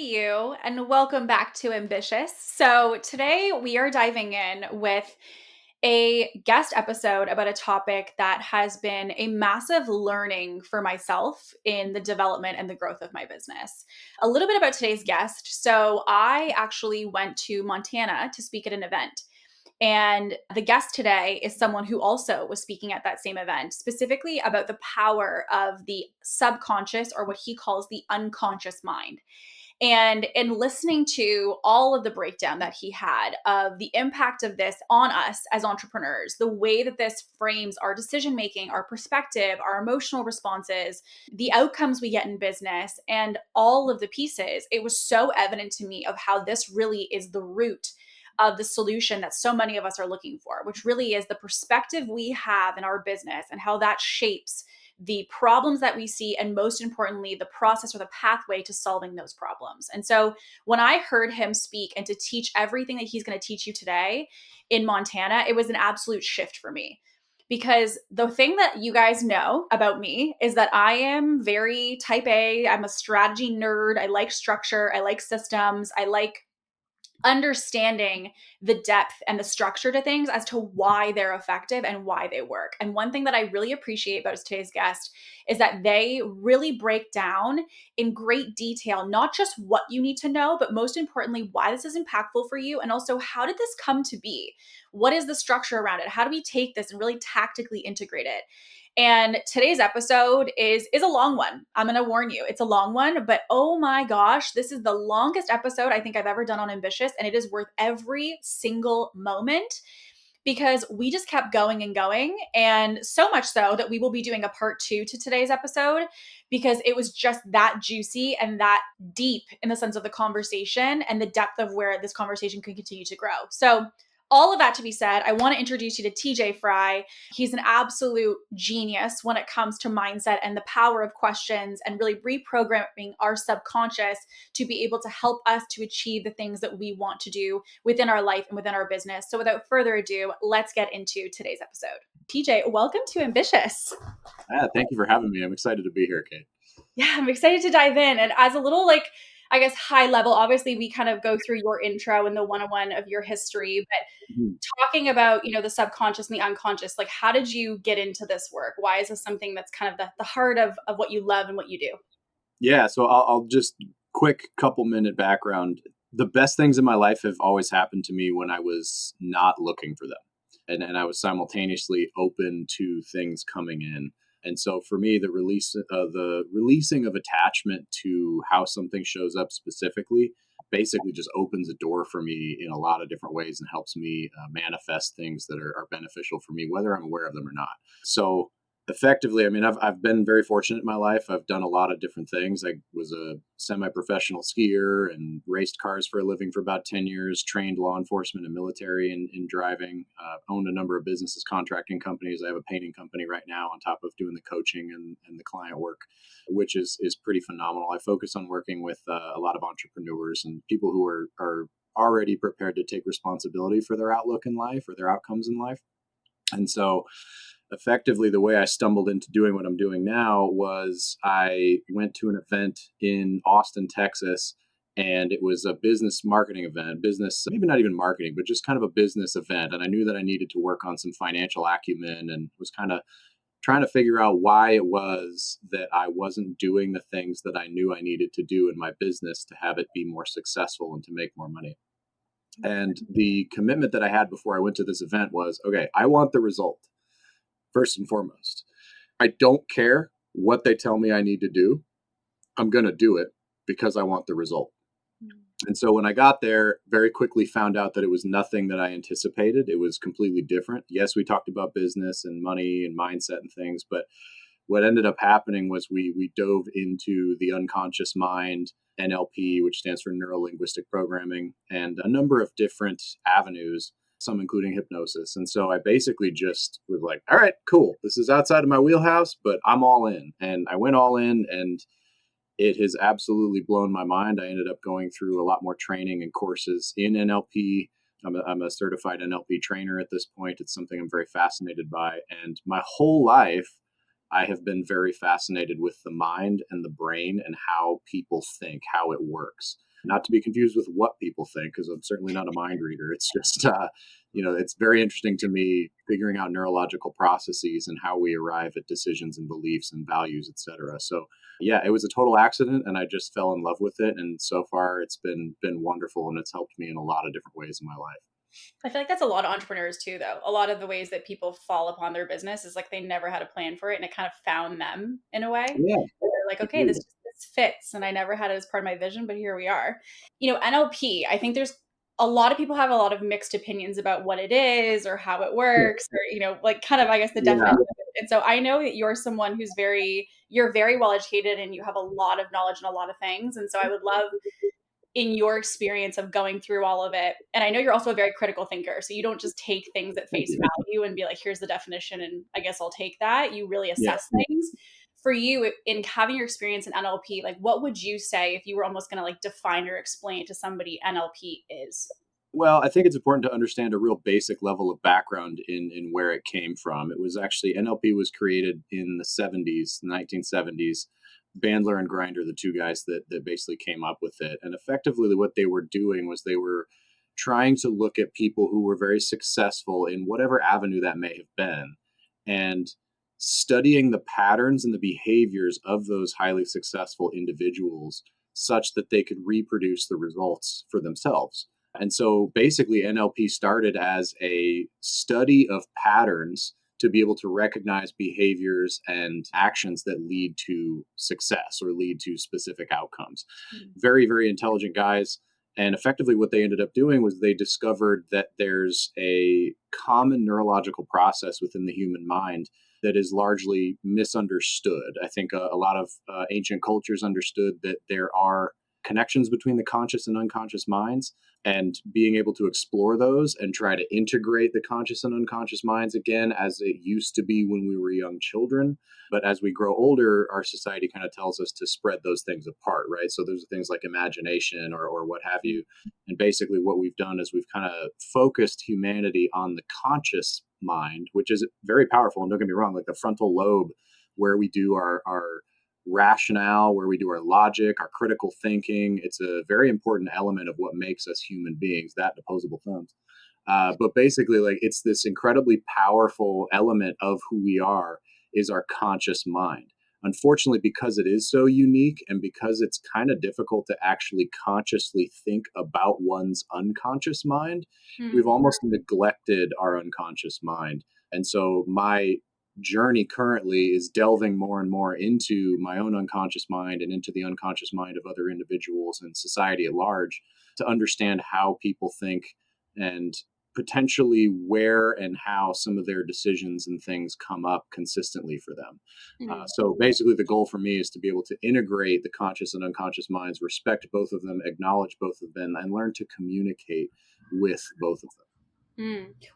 you, and welcome back to Ambitious. So, today we are diving in with a guest episode about a topic that has been a massive learning for myself in the development and the growth of my business. A little bit about today's guest. So, I actually went to Montana to speak at an event. And the guest today is someone who also was speaking at that same event, specifically about the power of the subconscious, or what he calls the unconscious mind. And in listening to all of the breakdown that he had of the impact of this on us as entrepreneurs, the way that this frames our decision making, our perspective, our emotional responses, the outcomes we get in business, and all of the pieces, it was so evident to me of how this really is the root of the solution that so many of us are looking for, which really is the perspective we have in our business and how that shapes the problems that we see, and most importantly, the process or the pathway to solving those problems. And so when I heard him speak and to teach everything that he's going to teach you today in Montana, it was an absolute shift for me. Because the thing that you guys know about me is that I am very type A. I'm a strategy nerd. I like structure. I like systems. I like understanding the depth and the structure to things as to why they're effective and why they work. And one thing that I really appreciate about today's guest is that they really break down in great detail, not just what you need to know, but most importantly, why this is impactful for you. And also, how did this come to be? What is the structure around it? How do we take this and really tactically integrate it? And today's episode is a long one. I'm going to warn you, it's a long one, but oh my gosh, this is the longest episode I think I've ever done on Ambitious, and it is worth every single moment because we just kept going and going, and so much so that we will be doing a part 2 to today's episode because it was just that juicy and that deep in the sense of the conversation and the depth of where this conversation can continue to grow. So all of that to be said, I want to introduce you to TJ Fry. He's an absolute genius when it comes to mindset and the power of questions and really reprogramming our subconscious to be able to help us to achieve the things that we want to do within our life and within our business. So without further ado, let's get into today's episode. TJ, welcome to Ambitious. Thank you for having me. I'm excited to be here, Kate. Yeah, I'm excited to dive in. And as a little I guess high level, obviously we kind of go through your intro and the one-on-one of your history, but talking about, the subconscious and the unconscious, like how did you get into this work? Why is this something that's kind of the heart of what you love and what you do? Yeah, so I'll just quick couple minute background. The best things in my life have always happened to me when I was not looking for them. And I was simultaneously open to things coming in. And so for me, the releasing of attachment to how something shows up specifically basically just opens a door for me in a lot of different ways and helps me manifest things that are beneficial for me, whether I'm aware of them or not. So effectively, I mean, I've been very fortunate in my life. I've done a lot of different things. I was a semi-professional skier and raced cars for a living for about 10 years, trained law enforcement and military in driving, owned a number of businesses, contracting companies. I have a painting company right now on top of doing the coaching and the client work, which is pretty phenomenal. I focus on working with a lot of entrepreneurs and people who are already prepared to take responsibility for their outlook in life or their outcomes in life. And so effectively, the way I stumbled into doing what I'm doing now was I went to an event in Austin, Texas, and it was a business marketing event, maybe not even marketing, but just kind of a business event. And I knew that I needed to work on some financial acumen and was kind of trying to figure out why it was that I wasn't doing the things that I knew I needed to do in my business to have it be more successful and to make more money. And the commitment that I had before I went to this event was, okay, I want the result. First and foremost, I don't care what they tell me I need to do. I'm going to do it because I want the result. And so when I got there, very quickly found out that it was nothing that I anticipated. It was completely different. Yes, we talked about business and money and mindset and things, but what ended up happening was we dove into the unconscious mind, NLP, which stands for Neuro-Linguistic Programming, and a number of different avenues, some including hypnosis. And so I basically just was like, all right, cool. This is outside of my wheelhouse, but I'm all in. And I went all in, and it has absolutely blown my mind. I ended up going through a lot more training and courses in NLP. I'm a certified NLP trainer at this point. It's something I'm very fascinated by. And my whole life, I have been very fascinated with the mind and the brain and how people think, how it works. Not to be confused with what people think, because I'm certainly not a mind reader. It's just, it's very interesting to me figuring out neurological processes and how we arrive at decisions and beliefs and values, etc. So, yeah, it was a total accident, and I just fell in love with it. And so far, it's been wonderful, and it's helped me in a lot of different ways in my life. I feel like that's a lot of entrepreneurs too, though. A lot of the ways that people fall upon their business is like they never had a plan for it and it kind of found them in a way. Yeah, They're like, okay, agreed. this fits. And I never had it as part of my vision, but here we are. NLP, I think there's a lot of people have a lot of mixed opinions about what it is or how it works or, like kind of, I guess, the Yeah, definition of it. And so I know that you're someone you're very well educated and you have a lot of knowledge in a lot of things. And so I would love in your experience of going through all of it. And I know you're also a very critical thinker. So you don't just take things at thank face you. value and be like, here's the definition. And I guess I'll take that. You really Yeah. assess things. For you, in having your experience in NLP, like what would you say if you were almost going to like define or explain to somebody NLP is? Well, I think it's important to understand a real basic level of background in where it came from. It was actually NLP was created in the 70s, 1970s. Bandler and Grinder, the two guys that basically came up with it. And effectively, what they were doing was they were trying to look at people who were very successful in whatever avenue that may have been and studying the patterns and the behaviors of those highly successful individuals such that they could reproduce the results for themselves. And so basically, NLP started as a study of patterns to be able to recognize behaviors and actions that lead to success or lead to specific outcomes. Mm-hmm. Very, very intelligent guys. And effectively, what they ended up doing was they discovered that there's a common neurological process within the human mind that is largely misunderstood. I think a lot of ancient cultures understood that there are connections between the conscious and unconscious minds, and being able to explore those and try to integrate the conscious and unconscious minds again as it used to be when we were young children. But as we grow older, our society kind of tells us to spread those things apart, right? So there's things like imagination or what have you. And basically what we've done is we've kind of focused humanity on the conscious mind, which is very powerful. And don't get me wrong, like the frontal lobe, where we do our rationale, where we do our logic, our critical thinking. It's a very important element of what makes us human beings, that and opposable thumbs. But basically, like it's this incredibly powerful element of who we are is our conscious mind. Unfortunately, because it is so unique and because it's kind of difficult to actually consciously think about one's unconscious mind, we've Mm-hmm. almost neglected our unconscious mind. And so my journey currently is delving more and more into my own unconscious mind and into the unconscious mind of other individuals and society at large to understand how people think and potentially where and how some of their decisions and things come up consistently for them. So basically, the goal for me is to be able to integrate the conscious and unconscious minds, respect both of them, acknowledge both of them, and learn to communicate with both of them.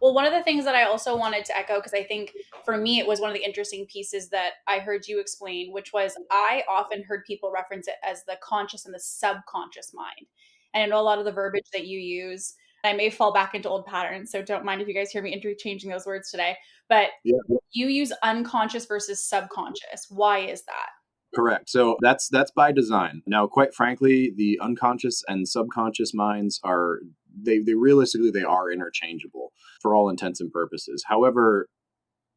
Well, one of the things that I also wanted to echo, because I think for me, it was one of the interesting pieces that I heard you explain, which was I often heard people reference it as the conscious and the subconscious mind. And I know a lot of the verbiage that you use, I may fall back into old patterns. So don't mind if you guys hear me interchanging those words today. But Yeah. you use unconscious versus subconscious. Why is that? Correct. So that's by design. Now, quite frankly, the unconscious and subconscious minds are they realistically they are interchangeable for all intents and purposes. However,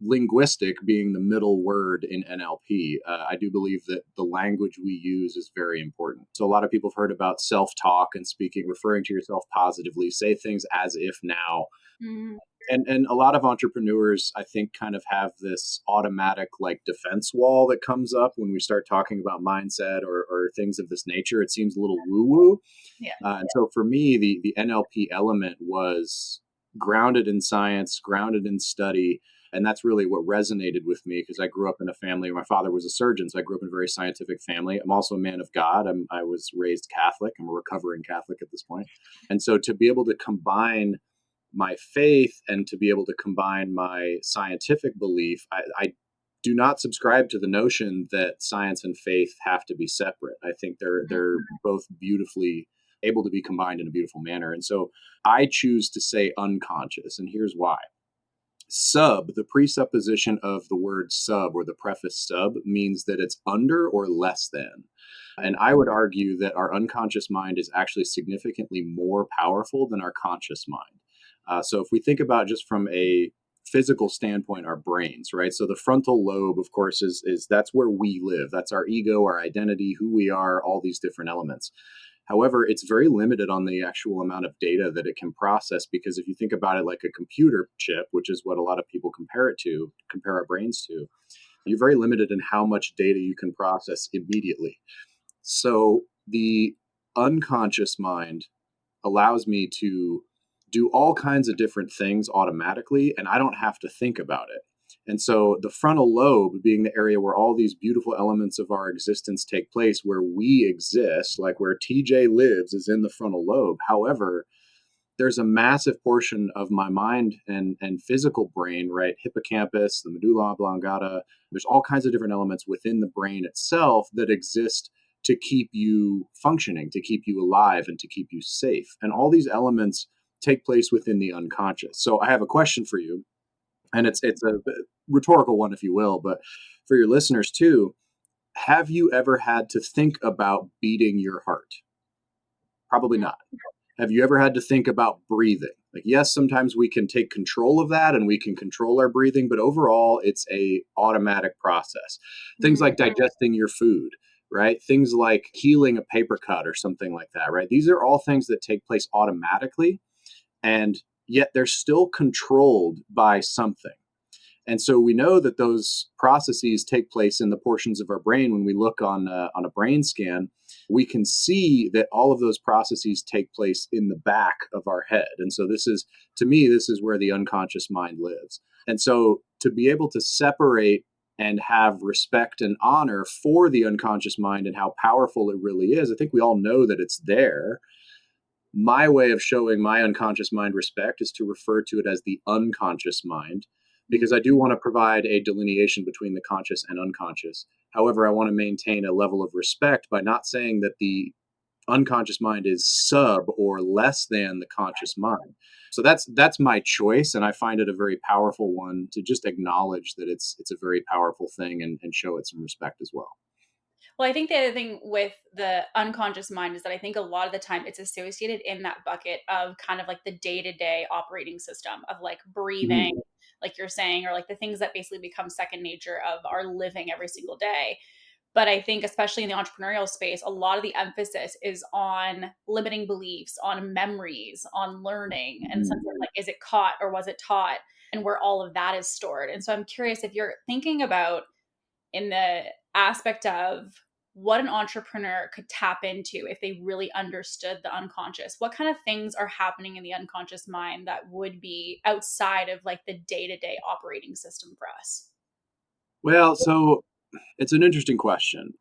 linguistic being the middle word in NLP, I do believe that the language we use is very important. So a lot of people have heard about self-talk and speaking, referring to yourself positively, say things as if now. Mm-hmm. And a lot of entrepreneurs, I think, kind of have this automatic like defense wall that comes up when we start talking about mindset or things of this nature. It seems a little woo-woo. Yeah. And so for me, the NLP element was grounded in science, grounded in study. And that's really what resonated with me because I grew up in a family. My father was a surgeon, so I grew up in a very scientific family. I'm also a man of God. I was raised Catholic. I'm a recovering Catholic at this point. And so to be able to combine my faith and to be able to combine my scientific belief, I do not subscribe to the notion that science and faith have to be separate. I think they're both beautifully able to be combined in a beautiful manner. And so I choose to say unconscious, and here's why. Sub, the presupposition of the word sub or the preface sub means that it's under or less than. And I would argue that our unconscious mind is actually significantly more powerful than our conscious mind. So if we think about just from a physical standpoint, our brains, right? So the frontal lobe, of course, is that's where we live. That's our ego, our identity, who we are, all these different elements. However, it's very limited on the actual amount of data that it can process because if you think about it like a computer chip, which is what a lot of people compare our brains to, you're very limited in how much data you can process immediately. So the unconscious mind allows me to do all kinds of different things automatically, and I don't have to think about it. And so the frontal lobe being the area where all these beautiful elements of our existence take place, where we exist, like where TJ lives, is in the frontal lobe. However, there's a massive portion of my mind and physical brain, right? Hippocampus, the medulla oblongata. There's all kinds of different elements within the brain itself that exist to keep you functioning, to keep you alive, and to keep you safe. And all these elements take place within the unconscious. So I have a question for you, and it's a rhetorical one, if you will, but for your listeners too. Have you ever had to think about beating your heart? Probably not. Have you ever had to think about breathing? Like, yes, sometimes we can take control of that and we can control our breathing, but overall, it's a automatic process. Things like digesting your food, right? Things like healing a paper cut or something like that, right? These are all things that take place automatically, and yet they're still controlled by something. And so we know that those processes take place in the portions of our brain. When we look on a brain scan, we can see that all of those processes take place in the back of our head. And so this is, to me, this is where the unconscious mind lives. And so to be able to separate and have respect and honor for the unconscious mind and how powerful it really is, I think we all know that it's there. My way of showing my unconscious mind respect is to refer to it as the unconscious mind, because I do want to provide a delineation between the conscious and unconscious. However, I want to maintain a level of respect by not saying that the unconscious mind is sub or less than the conscious mind. So that's my choice, and I find it a very powerful one to just acknowledge that it's a very powerful thing and show it some respect as well. Well, I think the other thing with the unconscious mind is that I think a lot of the time it's associated in that bucket of kind of like the day-to-day operating system of like breathing, Mhm. like you're saying, or like the things that basically become second nature of our living every single day. But I think, especially in the entrepreneurial space, a lot of the emphasis is on limiting beliefs, on memories, on learning, and the sense of like, is it caught or was it taught, and where all of that is stored. And so I'm curious if you're thinking about in the aspect of what an entrepreneur could tap into if they really understood the unconscious. What kind of things are happening in the unconscious mind that would be outside of like the day-to-day operating system for us? Well, so it's an interesting question.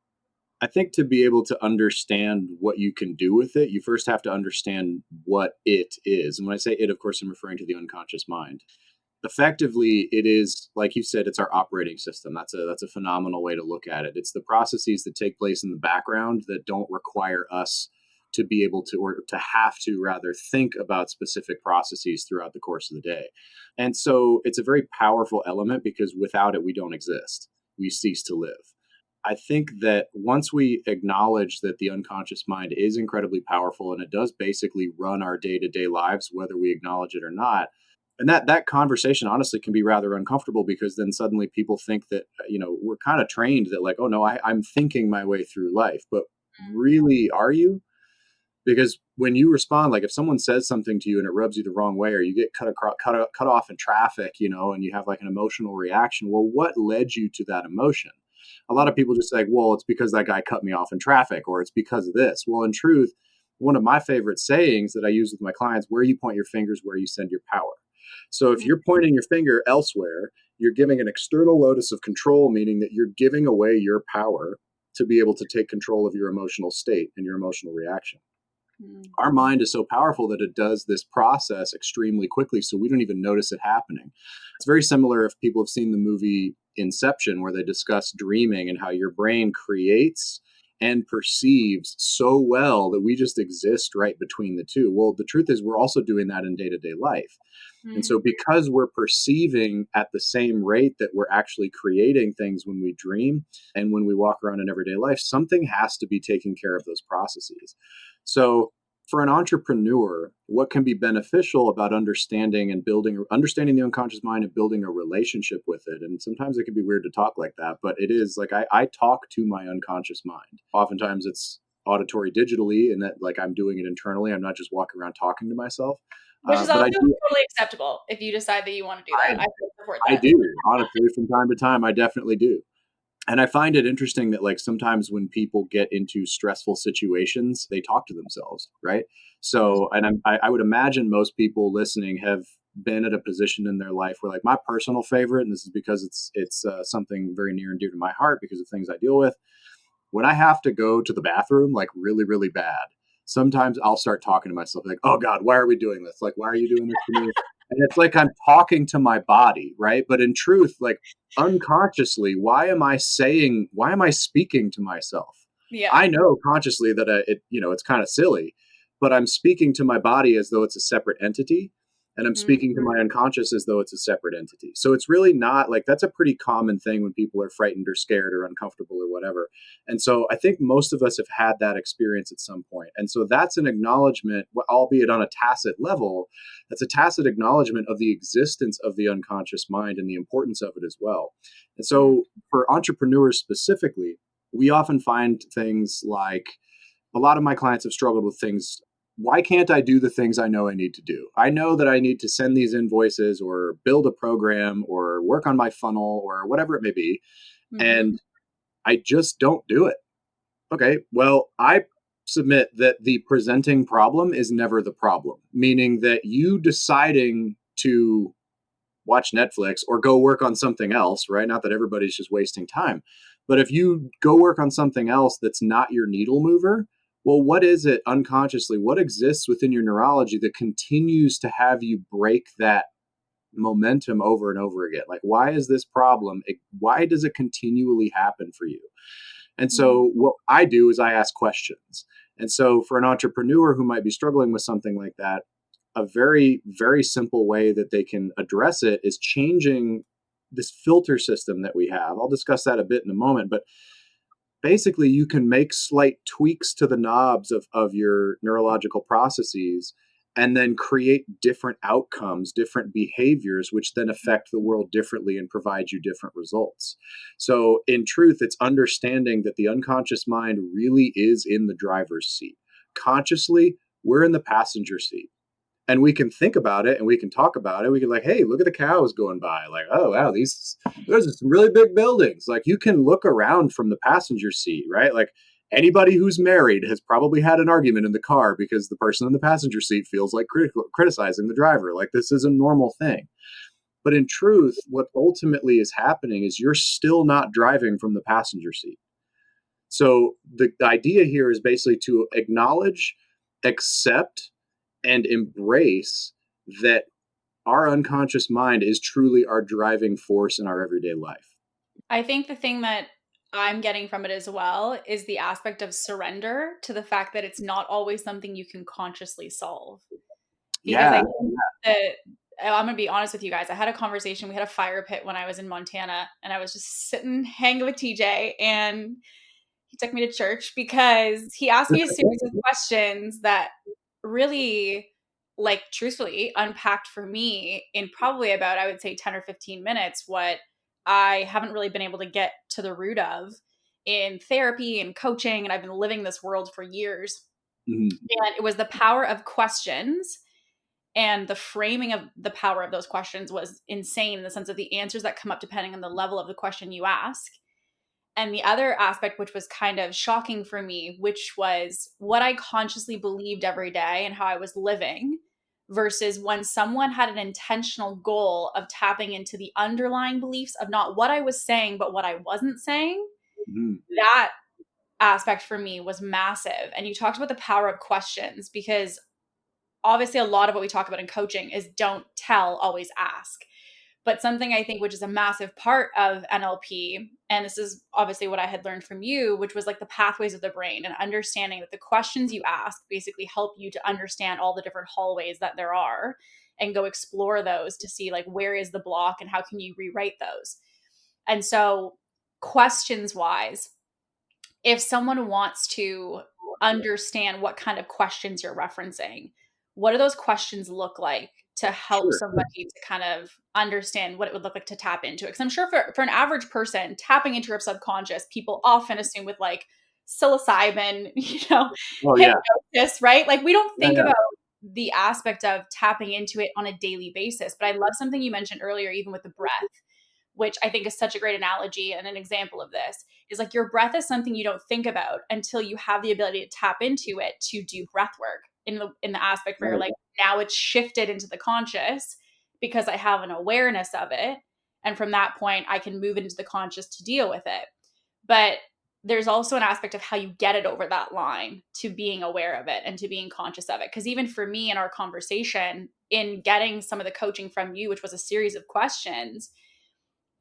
I think to be able to understand what you can do with it, you first have to understand what it is. And when I say it, of course, I'm referring to the unconscious mind. Effectively, it is, like you said, it's our operating system. That's a phenomenal way to look at it. It's the processes that take place in the background that don't require us to be able to, or to have to rather, think about specific processes throughout the course of the day. And so it's a very powerful element because without it, we don't exist. We cease to live. I think that once we acknowledge that the unconscious mind is incredibly powerful and it does basically run our day-to-day lives, whether we acknowledge it or not, and that conversation honestly can be rather uncomfortable because then suddenly people think that we're kind of trained that like, oh no, I'm thinking my way through life, but really, are you? Because when you respond, like if someone says something to you and it rubs you the wrong way, or you get cut off in traffic, and you have like an emotional reaction, well, what led you to that emotion? A lot of people just say, well, it's because that guy cut me off in traffic, or it's because of this. Well, in truth, one of my favorite sayings that I use with my clients: where you point your fingers, where you send your power. So if you're pointing your finger elsewhere, you're giving an external locus of control, meaning that you're giving away your power to be able to take control of your emotional state and your emotional reaction. Mm. Our mind is so powerful that it does this process extremely quickly, so we don't even notice it happening. It's very similar if people have seen the movie Inception, where they discuss dreaming and how your brain creates and perceives so well that we just exist right between the two. Well, the truth is, we're also doing that in day to day life. And so, Mm. because we're perceiving at the same rate that we're actually creating things when we dream and when we walk around in everyday life, something has to be taking care of those processes. So, for an entrepreneur, what can be beneficial about understanding the unconscious mind and building a relationship with it? And sometimes it can be weird to talk like that, but it is like I talk to my unconscious mind. Oftentimes it's auditory digitally, and that like I'm doing it internally. I'm not just walking around talking to myself. Which is But also I do totally acceptable if you decide that you want to do that. I I support I that. do. Honestly, from time to time, I definitely do. And I find it interesting that like sometimes when people get into stressful situations, they talk to themselves, right? Mm. So, and I would imagine most people listening have been at a position in their life where like my personal favorite, and this is because it's something very near and dear to my heart because of things I deal with. When I have to go to the bathroom, like really, really bad, sometimes I'll start talking to myself like, oh God, why are we doing this? Like, why are you doing this to me? And it's like I'm talking to my body, right? But in truth, like unconsciously, why am I speaking to myself? Yeah. I know consciously that it's kind of silly, but I'm speaking to my body as though it's a separate entity. And I'm Mm. speaking to my unconscious as though it's a separate entity. So it's really not like that's a pretty common thing when people are frightened or scared or uncomfortable or whatever. And so I think most of us have had that experience at some point. And so that's an acknowledgement, albeit on a tacit level, that's a tacit acknowledgement of the existence of the unconscious mind and the importance of it as well. And Mm. so for entrepreneurs specifically, we often find things like a lot of my clients have struggled with things. Why can't I do the things I know I need to do? I know that I need to send these invoices or build a program or work on my funnel or whatever it may be. Mm-hmm. And I just don't do it. Okay, well, I submit that the presenting problem is never the problem, meaning that you deciding to watch Netflix or go work on something else, right? Not that everybody's just wasting time. But if you go work on something else that's not your needle mover, well, what is it unconsciously? What exists within your neurology that continues to have you break that momentum over and over again? Like, why is this problem? Why does it continually happen for you? And Mm. so, what I do is I ask questions. And so, for an entrepreneur who might be struggling with something like that, a very, very simple way that they can address it is changing this filter system that we have. I'll discuss that a bit in a moment, but basically you can make slight tweaks to the knobs of your neurological processes and then create different outcomes, different behaviors, which then affect the world differently and provide you different results. So, in truth, it's understanding that the unconscious mind really is in the driver's seat. Consciously, we're in the passenger seat and we can think about it and we can talk about it. We can like, hey, look at the cows going by. Like, oh wow, those are some really big buildings. Like you can look around from the passenger seat, right? Like anybody who's married has probably had an argument in the car because the person in the passenger seat feels like criticizing the driver. Like this is a normal thing. But in truth, what ultimately is happening is you're still not driving from the passenger seat. So the idea here is basically to acknowledge, accept, and embrace that our unconscious mind is truly our driving force in our everyday life. I think the thing that I'm getting from it as well is the aspect of surrender to the fact that it's not always something you can consciously solve. Because I Yeah. think that I'm gonna be honest with you guys. I had a conversation. We had a fire pit when I was in Montana, and I was just sitting hanging with TJ, and he took me to church because he asked me a series of questions that really, like, truthfully, unpacked for me in probably about, I would say, 10 or 15 minutes what I haven't really been able to get to the root of in therapy and coaching. And I've been living this world for years. Mhm. And it was the power of questions, and the framing of the power of those questions was insane in the sense of the answers that come up depending on the level of the question you ask. And the other aspect, which was kind of shocking for me, which was what I consciously believed every day and how I was living, versus when someone had an intentional goal of tapping into the underlying beliefs of not what I was saying, but what I wasn't saying. Mhm. That aspect for me was massive. And you talked about the power of questions, because obviously a lot of what we talk about in coaching is don't tell, always ask. But something I think which is a massive part of NLP, and this is obviously what I had learned from you, which was like the pathways of the brain and understanding that the questions you ask basically help you to understand all the different hallways that there are and go explore those to see like where is the block and how can you rewrite those. And so questions wise, if someone wants to understand what kind of questions you're referencing, what do those questions look like to help Sure. somebody to kind of understand what it would look like to tap into it? Because I'm sure for an average person, tapping into your subconscious, people often assume with like psilocybin, Oh yeah. hypnosis, right? Like we don't Yeah, think yeah. about the aspect of tapping into it on a daily basis. But I love something you mentioned earlier, even with the breath, which I think is such a great analogy and an example of this, is like your breath is something you don't think about until you have the ability to tap into it to do breath work in the aspect where you're Right. like, now it's shifted into the conscious because I have an awareness of it. And from that point, I can move into the conscious to deal with it. But there's also an aspect of how you get it over that line to being aware of it and to being conscious of it. Because even for me in our conversation, in getting some of the coaching from you, which was a series of questions,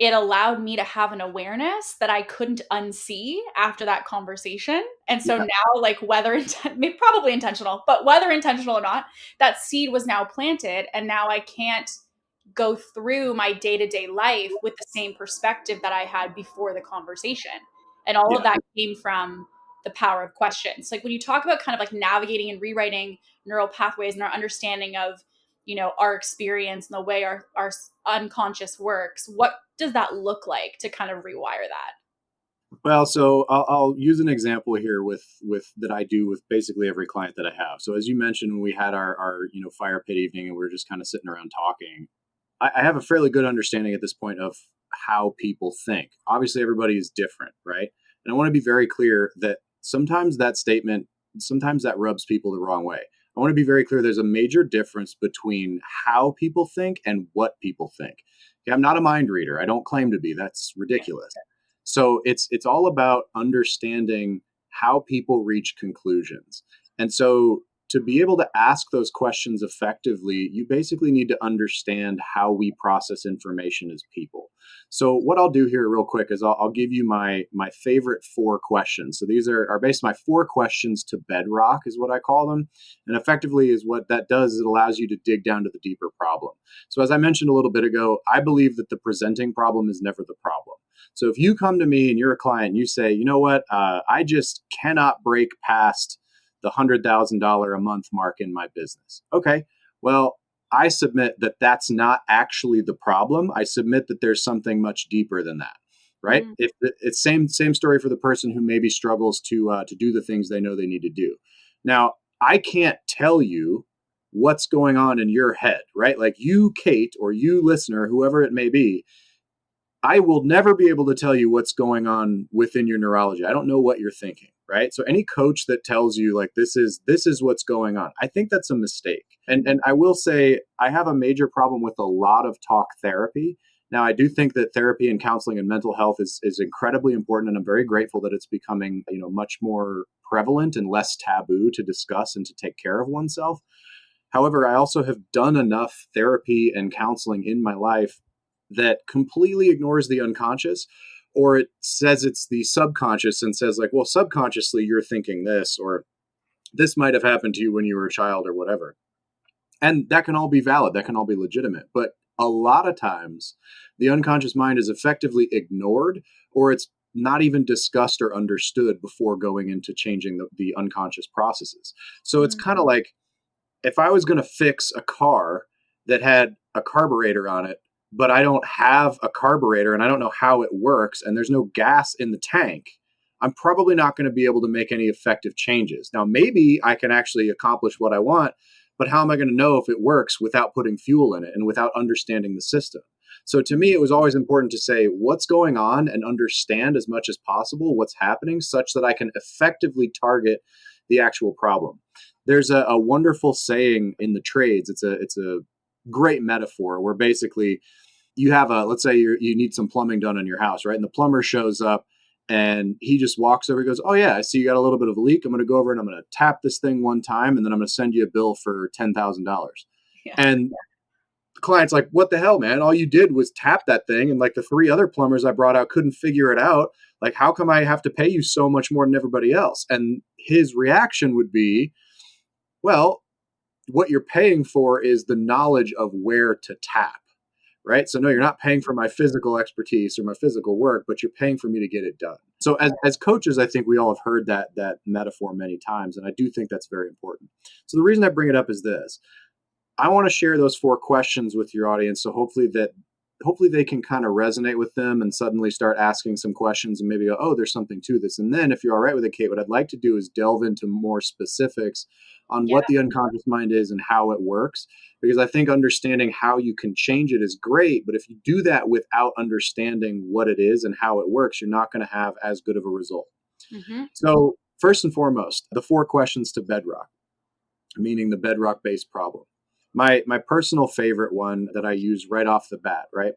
it allowed me to have an awareness that I couldn't unsee after that conversation. And so Yeah. now, like probably intentional, but whether intentional or not, that seed was now planted. And now I can't go through my day to day life with the same perspective that I had before the conversation. And all of Yeah. that came from the power of questions. Like when you talk about kind of like navigating and rewriting neural pathways and our understanding of our experience and the way our unconscious works, what does that look like to kind of rewire that? Well, so I'll use an example here with that I do with basically every client that I have. So as you mentioned, when we had our fire pit evening and we were just kind of sitting around talking, I have a fairly good understanding at this point of how people think. Obviously, everybody is different, right? And I want to be very clear that sometimes that rubs people the wrong way. I want to be very clear. There's a major difference between how people think and what people think. Okay, I'm not a mind reader. I don't claim to be. That's ridiculous. So it's all about understanding how people reach conclusions. And so to be able to ask those questions effectively, you basically need to understand how we process information as people. So what I'll do here real quick is I'll give you my favorite 4 questions. So these are basically my 4 questions to bedrock is what I call them. And effectively is what that does is it allows you to dig down to the deeper problem. So as I mentioned a little bit ago, I believe that the presenting problem is never the problem. So if you come to me and you're a client and you say, you know what, I just cannot break past the $100,000 a month mark in my business. Okay, well, I submit that that's not actually the problem. I submit that there's something much deeper than that, right? Mm, If it's same story for the person who maybe struggles to do the things they know they need to do. Now, I can't tell you what's going on in your head, right? Like you, Kate, or you, listener, whoever it may be, I will never be able to tell you what's going on within your neurology. I don't know what you're thinking, right? So any coach that tells you like this is what's going on, I think that's a mistake. And I will say I have a major problem with a lot of talk therapy. Now I do think that therapy and counseling and mental health is incredibly important, and I'm very grateful that it's becoming, much more prevalent and less taboo to discuss and to take care of oneself. However, I also have done enough therapy and counseling in my life that completely ignores the unconscious, or it says it's the subconscious and says like, well, subconsciously you're thinking this, or this might have happened to you when you were a child or whatever. And that can all be valid, that can all be legitimate, but a lot of times the unconscious mind is effectively ignored, or it's not even discussed or understood before going into changing the unconscious processes. So it's mm, kind of like if I was going to fix a car that had a carburetor on it, but I don't have a carburetor and I don't know how it works and there's no gas in the tank, I'm probably not going to be able to make any effective changes. Now, maybe I can actually accomplish what I want, but how am I going to know if it works without putting fuel in it and without understanding the system? So to me, it was always important to say what's going on and understand as much as possible what's happening such that I can effectively target the actual problem. There's a wonderful saying in the trades. It's a great metaphor where basically you have let's say you need some plumbing done on your house, right? And the plumber shows up and he just walks over. He goes, "Oh yeah, I see you got a little bit of a leak. I'm going to go over and I'm going to tap this thing one time, and then I'm going to send you a bill for $10,000." yeah. And The client's like, what the hell, man? All you did was tap that thing, and like the three other plumbers I brought out couldn't figure it out. Like, how come I have to pay you so much more than everybody else? And his reaction would be, well, what you're paying for is the knowledge of where to tap, right? So no, you're not paying for my physical expertise or my physical work, but you're paying for me to get it done. So as coaches, I think we all have heard that metaphor many times, and I do think that's very important. So the reason I bring it up is this: I want to share those 4 questions with your audience, so hopefully they can kind of resonate with them and suddenly start asking some questions and maybe go, oh, there's something to this. And then if you're all right with it, Kate, what I'd like to do is delve into more specifics on Yeah. what the unconscious mind is and how it works. Because I think understanding how you can change it is great. But if you do that without understanding what it is and how it works, you're not going to have as good of a result. Mm-hmm. So first and foremost, the 4 questions to bedrock, meaning the bedrock based problem. My personal favorite one that I use right off the bat, right?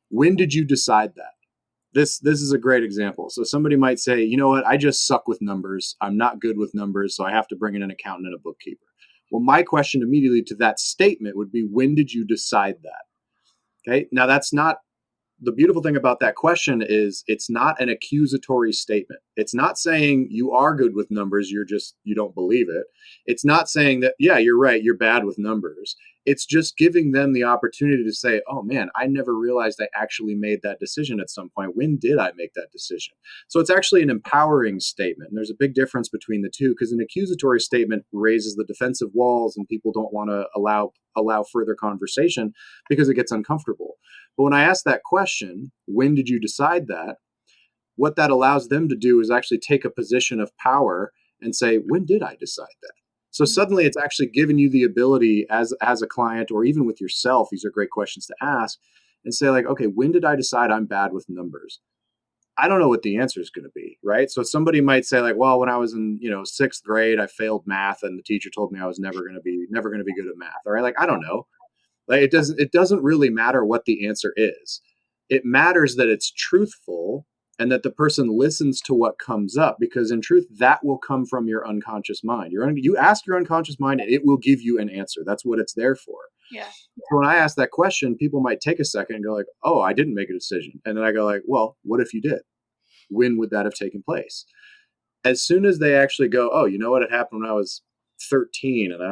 When did you decide that? This is a great example. So somebody might say, you know what, I just suck with numbers. I'm not good with numbers, so I have to bring in an accountant and a bookkeeper. Well, my question immediately to that statement would be, when did you decide that? Okay. Now that's not the beautiful thing about that question is it's not an accusatory statement. It's not saying you are good with numbers, you don't believe it. It's not saying that, yeah, you're right, you're bad with numbers. It's just giving them the opportunity to say, oh man, I never realized I actually made that decision at some point. When did I make that decision? So it's actually an empowering statement. And there's a big difference between the two, because an accusatory statement raises the defensive walls and people don't want to allow further conversation because it gets uncomfortable. But when I ask that question, when did you decide that? What that allows them to do is actually take a position of power and say, when did I decide that? So suddenly it's actually given you the ability as a client, or even with yourself, these are great questions to ask, and say like, okay, when did I decide I'm bad with numbers? I don't know what the answer is going to be, right? So somebody might say like, well, when I was in, 6th grade, I failed math and the teacher told me I was never going to be good at math. All right. Like, I don't know. Like it doesn't really matter what the answer is. It matters that it's truthful and that the person listens to what comes up, because in truth that will come from your unconscious mind. You ask your unconscious mind and it will give you an answer. That's what it's there for. Yeah. So when I ask that question, people might take a second and go like, "Oh, I didn't make a decision." And then I go like, "Well, what if you did? When would that have taken place?" As soon as they actually go, "Oh, you know what? It happened when I was 13 and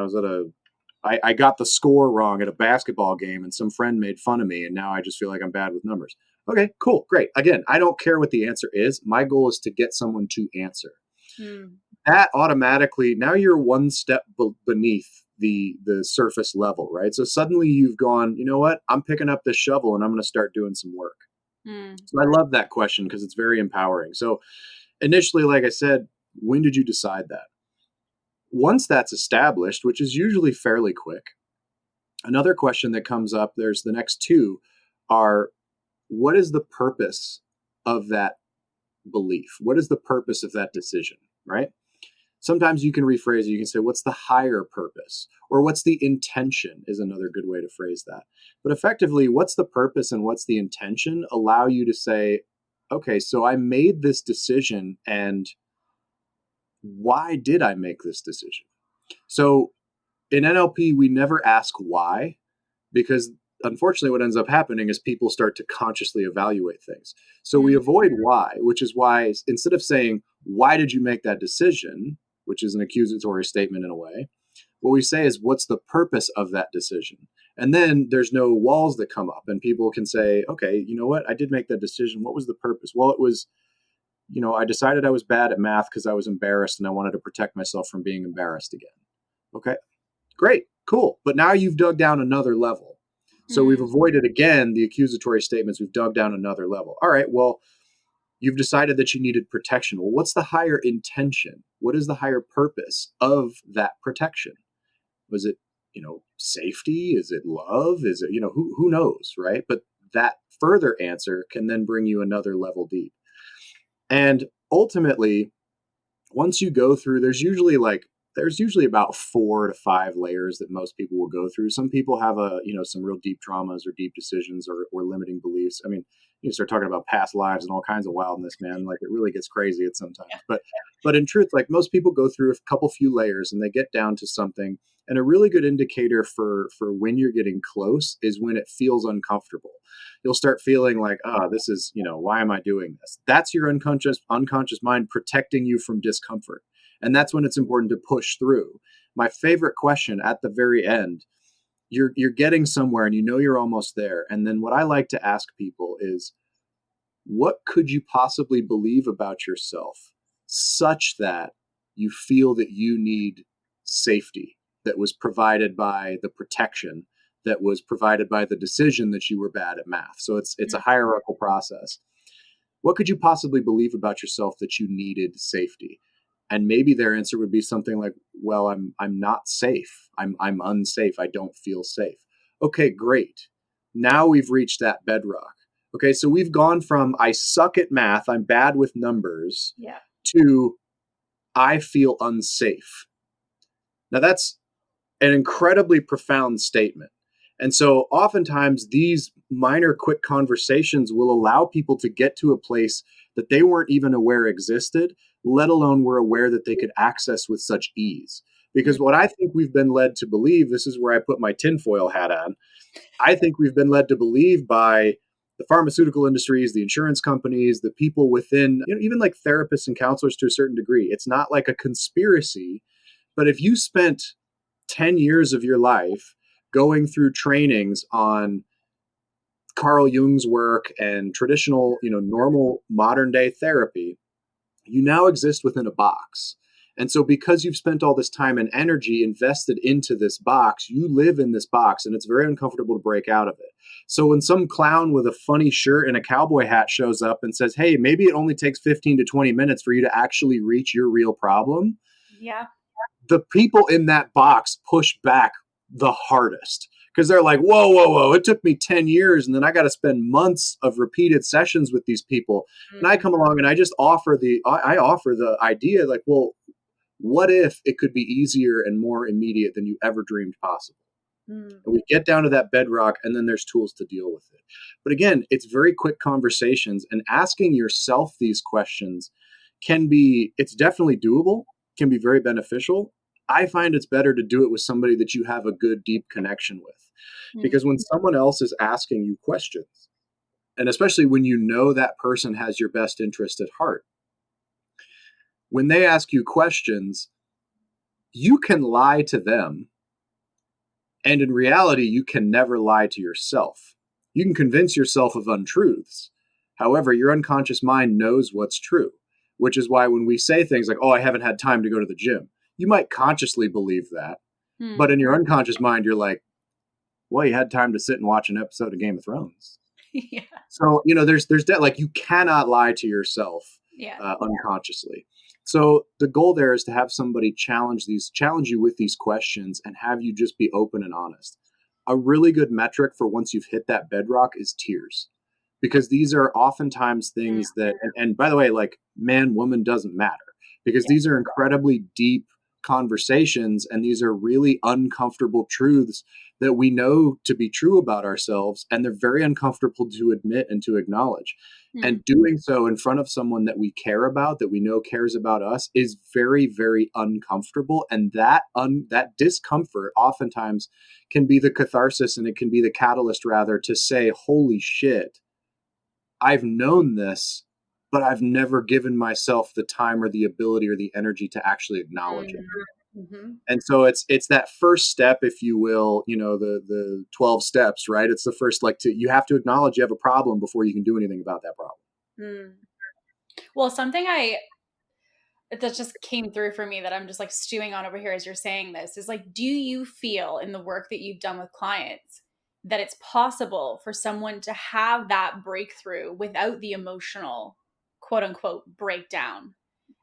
I got the score wrong at a basketball game and some friend made fun of me and now I just feel like I'm bad with numbers." Okay, cool, great. Again, I don't care what the answer is. My goal is to get someone to answer. Mm. That automatically, now you're one step beneath the surface level, right? So suddenly you've gone, you know what? I'm picking up this shovel and I'm going to start doing some work. Mm. So I love that question because it's very empowering. So initially, like I said, when did you decide that? Once that's established, which is usually fairly quick, another question that comes up, there's the next 2 are, what is the purpose of that belief? What is the purpose of that decision, right? Sometimes you can rephrase it. You can say, what's the higher purpose? Or what's the intention is another good way to phrase that. But effectively, what's the purpose and what's the intention allow you to say, okay, so I made this decision, and why did I make this decision? So in NLP, we never ask why, because unfortunately what ends up happening is people start to consciously evaluate things. So we Mm. avoid why, which is why instead of saying, why did you make that decision, which is an accusatory statement in a way, what we say is, what's the purpose of that decision? And then there's no walls that come up and people can say, okay, you know what, I did make that decision. What was the purpose? Well, it was, I decided I was bad at math because I was embarrassed and I wanted to protect myself from being embarrassed again. Okay, great, cool. But now you've dug down another level. So we've Mm. avoided, again, the accusatory statements. We've dug down another level. All right, well, you've decided that you needed protection. Well, what's the higher intention? What is the higher purpose of that protection? Was it, safety? Is it love? Is it, who knows, right? But that further answer can then bring you another level deep. And ultimately, once you go through, there's usually about 4 to 5 layers that most people will go through. Some people have some real deep traumas or deep decisions or limiting beliefs. I mean, you start talking about past lives and all kinds of wildness, man. Like it really gets crazy at sometimes. But in truth, like most people go through a couple few layers and they get down to something. And a really good indicator for when you're getting close is when it feels uncomfortable. You'll start feeling like, this is, why am I doing this? That's your unconscious mind protecting you from discomfort. And that's when it's important to push through. My favorite question at the very end, you're getting somewhere and you're almost there. And then what I like to ask people is, what could you possibly believe about yourself such that you feel that you need safety that was provided by the protection that was provided by the decision that you were bad at math? So it's a hierarchical process. What could you possibly believe about yourself that you needed safety? And maybe their answer would be something like, well, I'm not safe. I'm unsafe. I don't feel safe. Okay, great. Now we've reached that bedrock. Okay, so we've gone from I suck at math, I'm bad with numbers, to I feel unsafe. Now that's an incredibly profound statement. And so oftentimes these minor quick conversations will allow people to get to a place that they weren't even aware existed, let alone were aware that they could access with such ease. Because what I think we've been led to believe, this is where I put my tinfoil hat on, I think we've been led to believe by the pharmaceutical industries, the insurance companies, the people within, even like therapists and counselors to a certain degree. It's not like a conspiracy, but if you spent 10 years of your life going through trainings on Carl Jung's work and traditional, normal modern day therapy, you now exist within a box. And so because you've spent all this time and energy invested into this box, you live in this box and it's very uncomfortable to break out of it. So when some clown with a funny shirt and a cowboy hat shows up and says, hey, maybe it only takes 15 to 20 minutes for you to actually reach your real problem. Yeah. The people in that box push back the hardest because they're like, whoa, it took me 10 years and then I got to spend months of repeated sessions with these people. And I come along and I just offer the idea like, well, what if it could be easier and more immediate than you ever dreamed possible? And we get down to that bedrock and then there's tools to deal with it. But again, it's very quick conversations, and asking yourself these questions it's definitely doable, can be very beneficial. I find it's better to do it with somebody that you have a good, deep connection with. Because when someone else is asking you questions, and especially when that person has your best interest at heart, when they ask you questions, you can lie to them. And in reality, you can never lie to yourself. You can convince yourself of untruths. However, your unconscious mind knows what's true, which is why when we say things like, oh, I haven't had time to go to the gym, you might consciously believe that. But in your unconscious mind, you're like, well, you had time to sit and watch an episode of Game of Thrones. Yeah. So, there's like you cannot lie to yourself unconsciously. So the goal there is to have somebody challenge you with these questions and have you just be open and honest. A really good metric for once you've hit that bedrock is tears, because these are oftentimes things that, and by the way, like man, woman doesn't matter, because these are incredibly deep conversations and these are really uncomfortable truths that we know to be true about ourselves, and they're very uncomfortable to admit and to acknowledge. And doing so in front of someone that we care about, that we know cares about us, is very, very uncomfortable. And that discomfort oftentimes can be the catharsis, and it can be the catalyst rather to say, holy shit, I've known this, but I've never given myself the time or the ability or the energy to actually acknowledge it. And so it's that first step, if you will, the 12 steps, right? It's the first, you have to acknowledge you have a problem before you can do anything about that problem. Well, something that just came through for me that I'm just like stewing on over here as you're saying this is like, do you feel in the work that you've done with clients that it's possible for someone to have that breakthrough without the emotional quote unquote breakdown?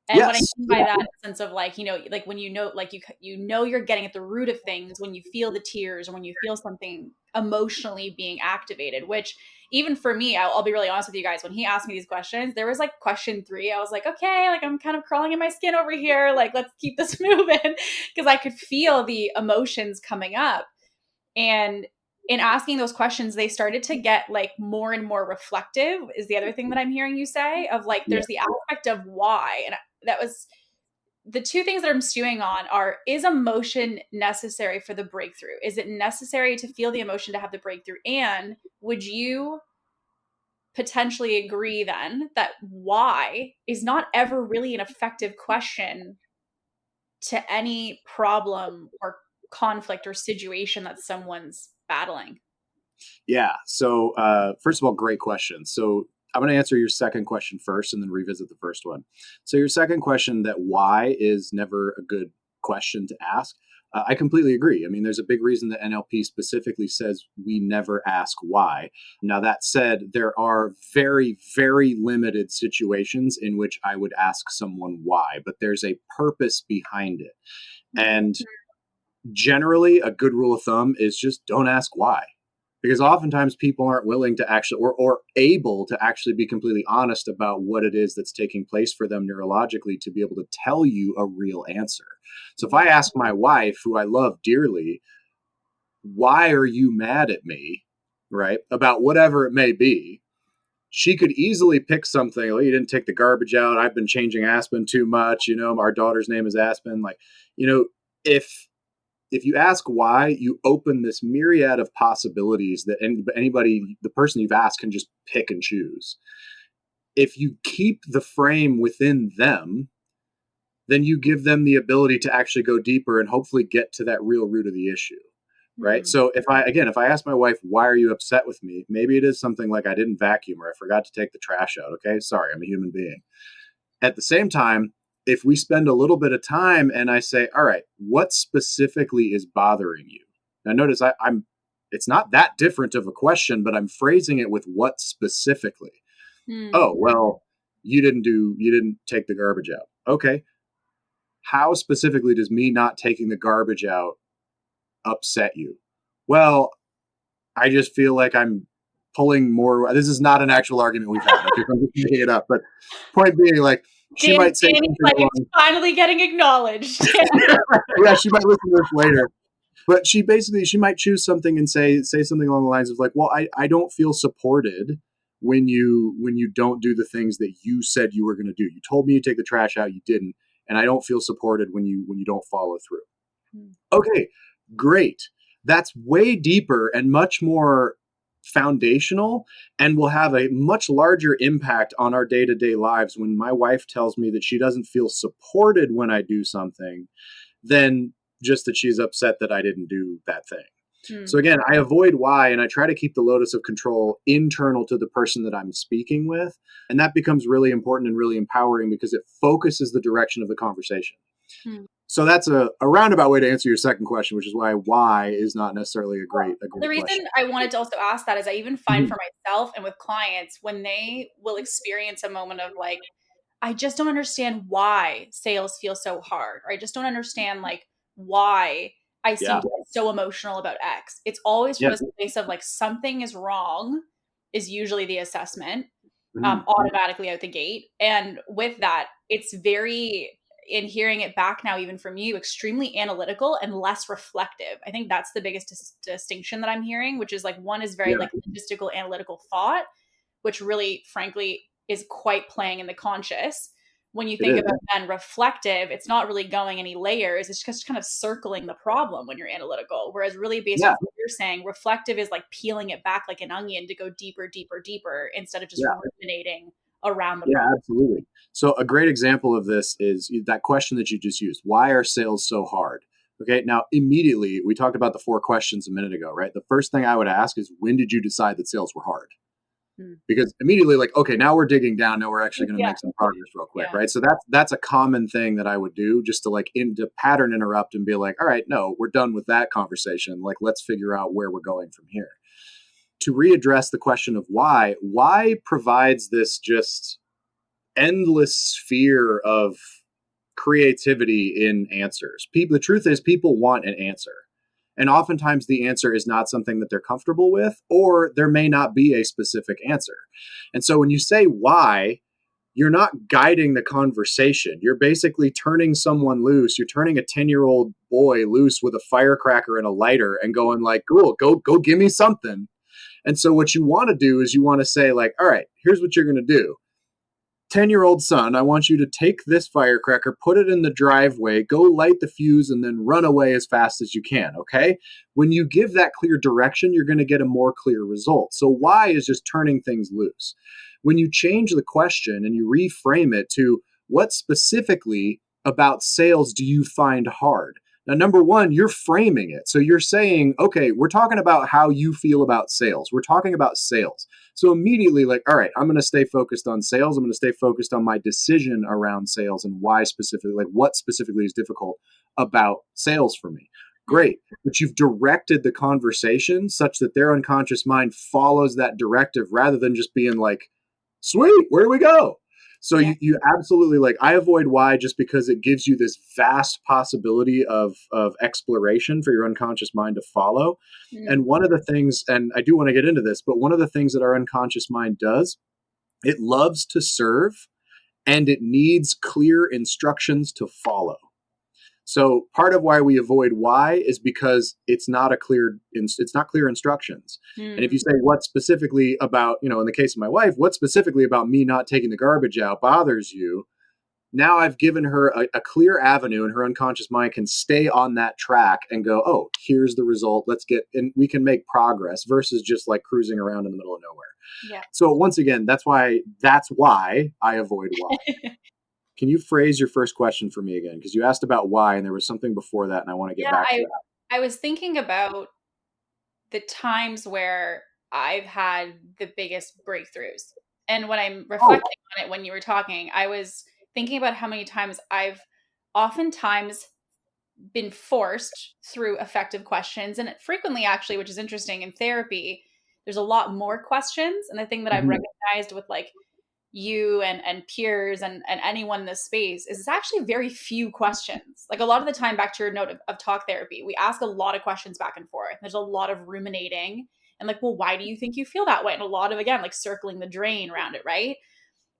And what I Yes. mean by that in the sense of like, like when like you're getting at the root of things when you feel the tears or when you feel something emotionally being activated, which even for me, I'll be really honest with you guys, when he asked me these questions, there was like question 3. I was like, okay, like I'm kind of crawling in my skin over here. Like, let's keep this moving, because I could feel the emotions coming up. And in asking those questions, they started to get like more and more reflective, is the other thing that I'm hearing you say, of like, Yeah. there's the aspect of why. And that was the two things that I'm stewing on are, is emotion necessary for the breakthrough? Is it necessary to feel the emotion to have the breakthrough? And would you potentially agree then that why is not ever really an effective question to any problem or conflict or situation that someone's battling? Yeah. So, first of all, great question. So, I'm going to answer your second question first and then revisit the first one. So, your second question, that why is never a good question to ask. I completely agree. I mean, there's a big reason that NLP specifically says we never ask why. Now, that said, there are very, very limited situations in which I would ask someone why, but there's a purpose behind it. And generally, a good rule of thumb is just don't ask why, because oftentimes people aren't willing to actually or able to actually be completely honest about what it is that's taking place for them neurologically to be able to tell you a real answer. So if I ask my wife, who I love dearly, why are you mad at me, right, about whatever it may be, she could easily pick something. Oh, you didn't take the garbage out. I've been changing Aspen too much. Our daughter's name is Aspen. Like, if you ask why, you open this myriad of possibilities that anybody, the person you've asked, can just pick and choose. If you keep the frame within them, then you give them the ability to actually go deeper and hopefully get to that real root of the issue. Right. So if I ask my wife, why are you upset with me? Maybe it is something like I didn't vacuum or I forgot to take the trash out. Okay. Sorry. I'm a human being. At the same time, if we spend a little bit of time and I say, all right, what specifically is bothering you? Now notice I'm it's not that different of a question, but I'm phrasing it with what specifically. Hmm. Oh, well, you didn't take the garbage out. Okay. How specifically does me not taking the garbage out upset you? Well, I just feel like I'm pulling more. This is not an actual argument we've had. Okay, I'm just making it up. But point being, like, she might say Danny's something like, it's along. finally getting acknowledged. Yeah, she might listen to this later. But she might choose something and say something along the lines of like, well, I don't feel supported when you don't do the things that you said you were going to do. You told me you take the trash out, you didn't, and I don't feel supported when you don't follow through. Okay, great. That's way deeper and much more foundational and will have a much larger impact on our day-to-day lives when my wife tells me that she doesn't feel supported when I do something than just that she's upset that I didn't do that thing. So again, I avoid why and I try to keep the locus of control internal to the person that I'm speaking with. And that becomes really important and really empowering because it focuses the direction of the conversation. So that's a roundabout way to answer your second question, which is why is not necessarily a great The reason question. I wanted to also ask that is I even find Mhm. for myself and with clients, when they will experience a moment of like, I just don't understand why sales feel so hard, or I just don't understand like why I seem Yeah. to get so emotional about X. It's always from Yeah. a space of like, something is wrong, is usually the assessment, Mhm. automatically out the gate. And with that, it's very, in hearing it back now, even from you, extremely analytical and less reflective. I think that's the biggest distinction that I'm hearing, which is like, one is very Yeah. like logistical, analytical thought, which really, frankly, is quite playing in the conscious. When you It think is. about then reflective, it's not really going any layers. It's just kind of circling the problem when you're analytical. Whereas really based Yeah. off what you're saying, reflective is like peeling it back like an onion to go deeper, deeper, deeper instead of just Yeah. ruminating around the Yeah, problem. absolutely. So a great example of this is that question that you just used. Why are sales so hard? Okay. Now, immediately, we talked about the 4 questions a minute ago, right? The first thing I would ask is, when did you decide that sales were hard? Hmm. Because immediately, like, okay, now we're digging down. Now we're actually going to Yeah. make some progress real quick, Yeah. right? So that's a common thing that I would do, just to like into pattern interrupt and be like, all right, no, we're done with that conversation. Like, let's figure out where we're going from here. To readdress the question of why provides this just endless sphere of creativity in answers. The truth is, people want an answer. And oftentimes the answer is not something that they're comfortable with, or there may not be a specific answer. And so when you say why, you're not guiding the conversation. You're basically turning someone loose. You're turning a 10-year-old boy loose with a firecracker and a lighter and going like, cool, go give me something. And so what you want to do is you want to say like, all right, here's what you're going to do. 10-year-old son, I want you to take this firecracker, put it in the driveway, go light the fuse, and then run away as fast as you can, okay? When you give that clear direction, you're going to get a more clear result. So why is just turning things loose. When you change the question and you reframe it to what specifically about sales do you find hard? Now, number one, you're framing it. So you're saying, okay, we're talking about how you feel about sales. We're talking about sales. So immediately, like, all right, I'm going to stay focused on sales. I'm going to stay focused on my decision around sales and why specifically, like what specifically is difficult about sales for me. Great. But you've directed the conversation such that their unconscious mind follows that directive rather than just being like, sweet, where do we go? So you absolutely like, I avoid why just because it gives you this vast possibility of exploration for your unconscious mind to follow. And one of the things, and I do want to get into this, but one of the things that our unconscious mind does, it loves to serve and it needs clear instructions to follow. So part of why we avoid why is because it's not clear instructions. And if you say what specifically about, in the case of my wife, what specifically about me not taking the garbage out bothers you? Now I've given her a clear avenue and her unconscious mind can stay on that track and go, oh, here's the result. And we can make progress versus just like cruising around in the middle of nowhere. Yeah. So once again, that's why I avoid why. Can you phrase your first question for me again? Because you asked about why, and there was something before that, and I want to get back to that. I was thinking about the times where I've had the biggest breakthroughs. And when I'm reflecting on it, when you were talking, I was thinking about how many times I've oftentimes been forced through effective questions. And frequently, actually, which is interesting in therapy, there's a lot more questions. And the thing that I've recognized with like you and peers and anyone in this space is it's actually very few questions. Like a lot of the time, back to your note of talk therapy, we ask a lot of questions back and forth. There's a lot of ruminating and like, well, why do you think you feel that way? And a lot of, again, like circling the drain around it, right?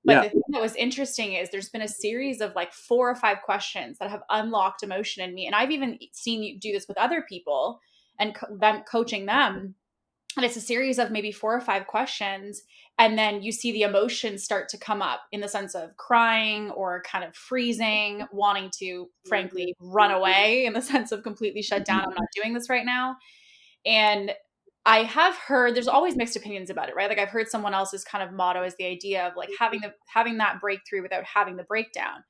But the thing that was interesting is there's been a series of like 4 or 5 questions that have unlocked emotion in me. And I've even seen you do this with other people and them coaching them. And it's a series of maybe 4 or 5 questions. And then you see the emotions start to come up in the sense of crying or kind of freezing, wanting to, frankly, run away in the sense of completely shut down. I'm not doing this right now. And I have heard there's always mixed opinions about it, right? Like I've heard someone else's kind of motto is the idea of like having that breakthrough without having the breakdown.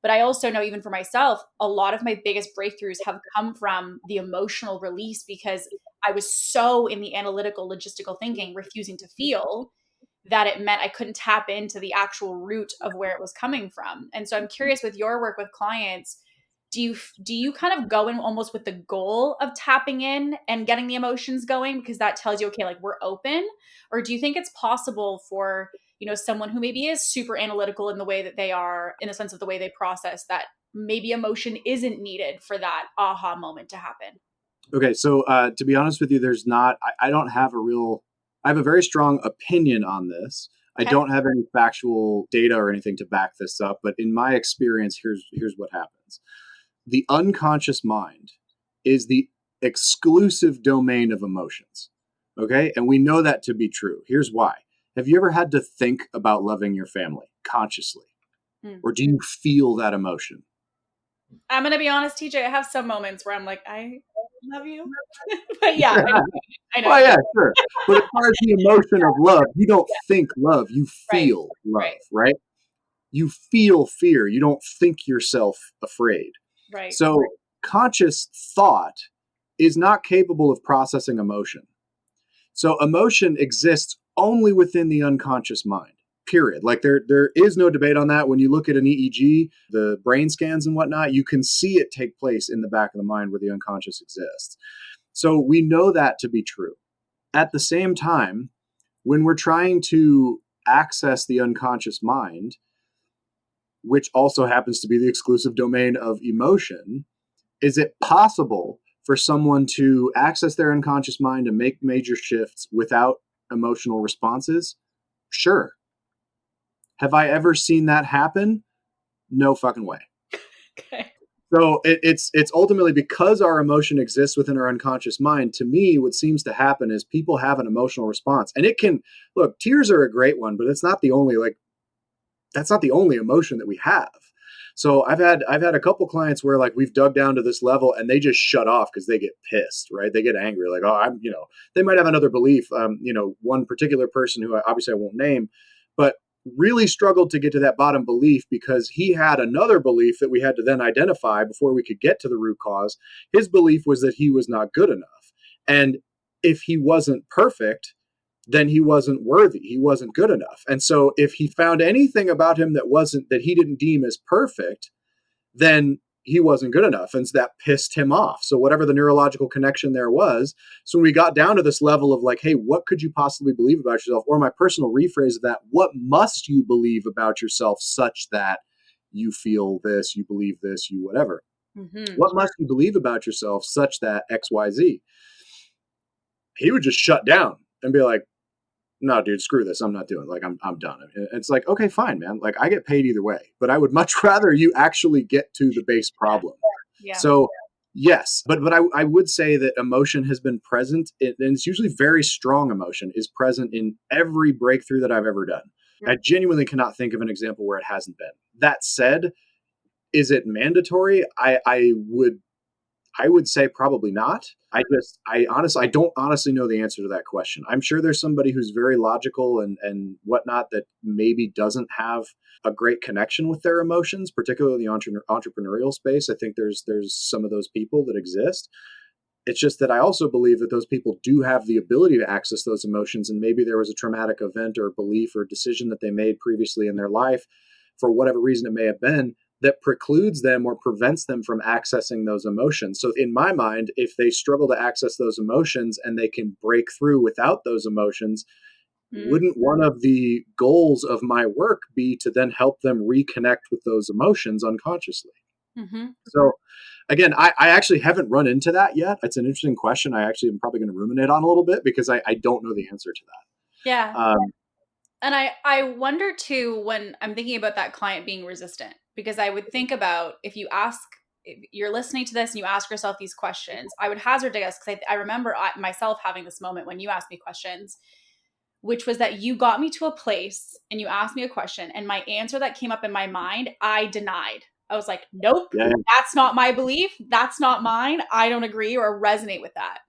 But I also know even for myself, a lot of my biggest breakthroughs have come from the emotional release because I was so in the analytical, logistical thinking, refusing to feel that it meant I couldn't tap into the actual root of where it was coming from. And so I'm curious with your work with clients, do you kind of go in almost with the goal of tapping in and getting the emotions going because that tells you, okay, like we're open? Or do you think it's possible for, someone who maybe is super analytical in the way that they are, in the sense of the way they process, that maybe emotion isn't needed for that aha moment to happen? Okay, so to be honest with you, there's not, I don't have I have a very strong opinion on this. Okay. I don't have any factual data or anything to back this up, but in my experience, here's what happens. The unconscious mind is the exclusive domain of emotions. Okay, and we know that to be true. Here's why. Have you ever had to think about loving your family consciously? Or do you feel that emotion? I'm going to be honest, TJ, I have some moments where I'm like, I love you. But yeah, I know. Oh, yeah, sure. But as far as the emotion of love, you don't think love, you feel love, right? You feel fear. You don't think yourself afraid. Right. So conscious thought is not capable of processing emotion. So emotion exists only within the unconscious mind, period. Like there is no debate on that. When you look at an EEG, the brain scans and whatnot, you can see it take place in the back of the mind where the unconscious exists. So we know that to be true. At the same time, when we're trying to access the unconscious mind, which also happens to be the exclusive domain of emotion, is it possible for someone to access their unconscious mind and make major shifts without emotional responses? Sure. Have I ever seen that happen? No fucking way. Okay. So it's ultimately because our emotion exists within our unconscious mind. To me, what seems to happen is people have an emotional response, and it can look. Tears are a great one, but it's not the only that's not the only emotion that we have. So I've had a couple clients where like we've dug down to this level and they just shut off because they get pissed, right? They get angry, like, oh, they might have another belief. One particular person who obviously I won't name, but really struggled to get to that bottom belief because he had another belief that we had to then identify before we could get to the root cause. His belief was that he was not good enough. And if he wasn't perfect, then he wasn't worthy. He wasn't good enough. And so if he found anything about him that he didn't deem as perfect, then he wasn't good enough. And so that pissed him off. So whatever the neurological connection there was. So when we got down to this level of like, hey, what could you possibly believe about yourself? Or my personal rephrase of that, what must you believe about yourself such that you feel this, you believe this, you whatever. Mm-hmm. What must you believe about yourself such that XYZ? He would just shut down and be like, no, dude, screw this. I'm not doing it. Like, I'm done. It's like, okay, fine, man. Like, I get paid either way, but I would much rather you actually get to the base problem. Yeah. So, yes, but I would say that emotion has been present, and it's usually very strong emotion is present in every breakthrough that I've ever done. I genuinely cannot think of an example where it hasn't been. That said, is it mandatory? I would say probably not. I don't honestly know the answer to that question. I'm sure there's somebody who's very logical and whatnot that maybe doesn't have a great connection with their emotions, particularly the entrepreneurial space. I think there's some of those people that exist. It's just that I also believe that those people do have the ability to access those emotions, and maybe there was a traumatic event or belief or decision that they made previously in their life, for whatever reason it may have been, that precludes them or prevents them from accessing those emotions. So in my mind, if they struggle to access those emotions and they can break through without those emotions, wouldn't one of the goals of my work be to then help them reconnect with those emotions unconsciously? Mm-hmm. So again, I actually haven't run into that yet. It's an interesting question. I actually am probably going to ruminate on a little bit because I don't know the answer to that. Yeah. And I wonder too, when I'm thinking about that client being resistant, because I would think about if you're listening to this and you ask yourself these questions, I would hazard a guess because I remember myself having this moment when you asked me questions, which was that you got me to a place and you asked me a question, and my answer that came up in my mind, I denied. I was like, nope, Yeah, that's not my belief. That's not mine. I don't agree or resonate with that.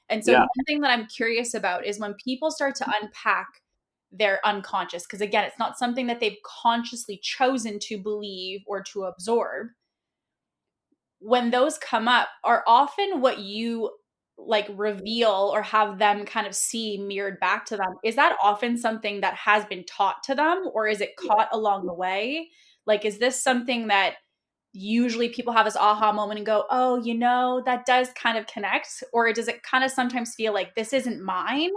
And so yeah, one thing that I'm curious about is when people start to unpack their unconscious, because again, it's not something that they've consciously chosen to believe or to absorb. When those come up, are often what you like reveal or have them kind of see mirrored back to them, is that often something that has been taught to them, or is it caught along the way? Like, is this something that usually people have this aha moment and go, oh, that does kind of connect? Or does it kind of sometimes feel like this isn't mine,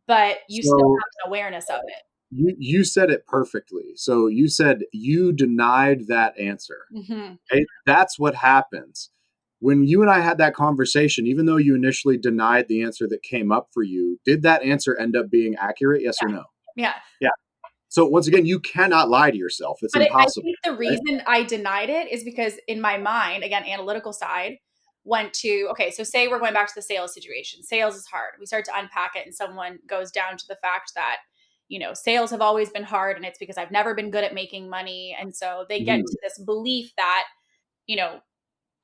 but you still So have an awareness of it? you said it perfectly. So you said you denied that answer. Mm-hmm. Okay? That's what happens. When you and I had that conversation, even though you initially denied the answer that came up for you, did that answer end up being accurate? Yes or no? Yeah. Yeah. So once again, you cannot lie to yourself. It's But I impossible. think the Right? reason I denied it is because in my mind, again, analytical side, went to, okay, so say we're going back to the sales situation. Sales is hard. We start to unpack it and someone goes down to the fact that, sales have always been hard and it's because I've never been good at making money. And so they get Mhm. into this belief that, you know,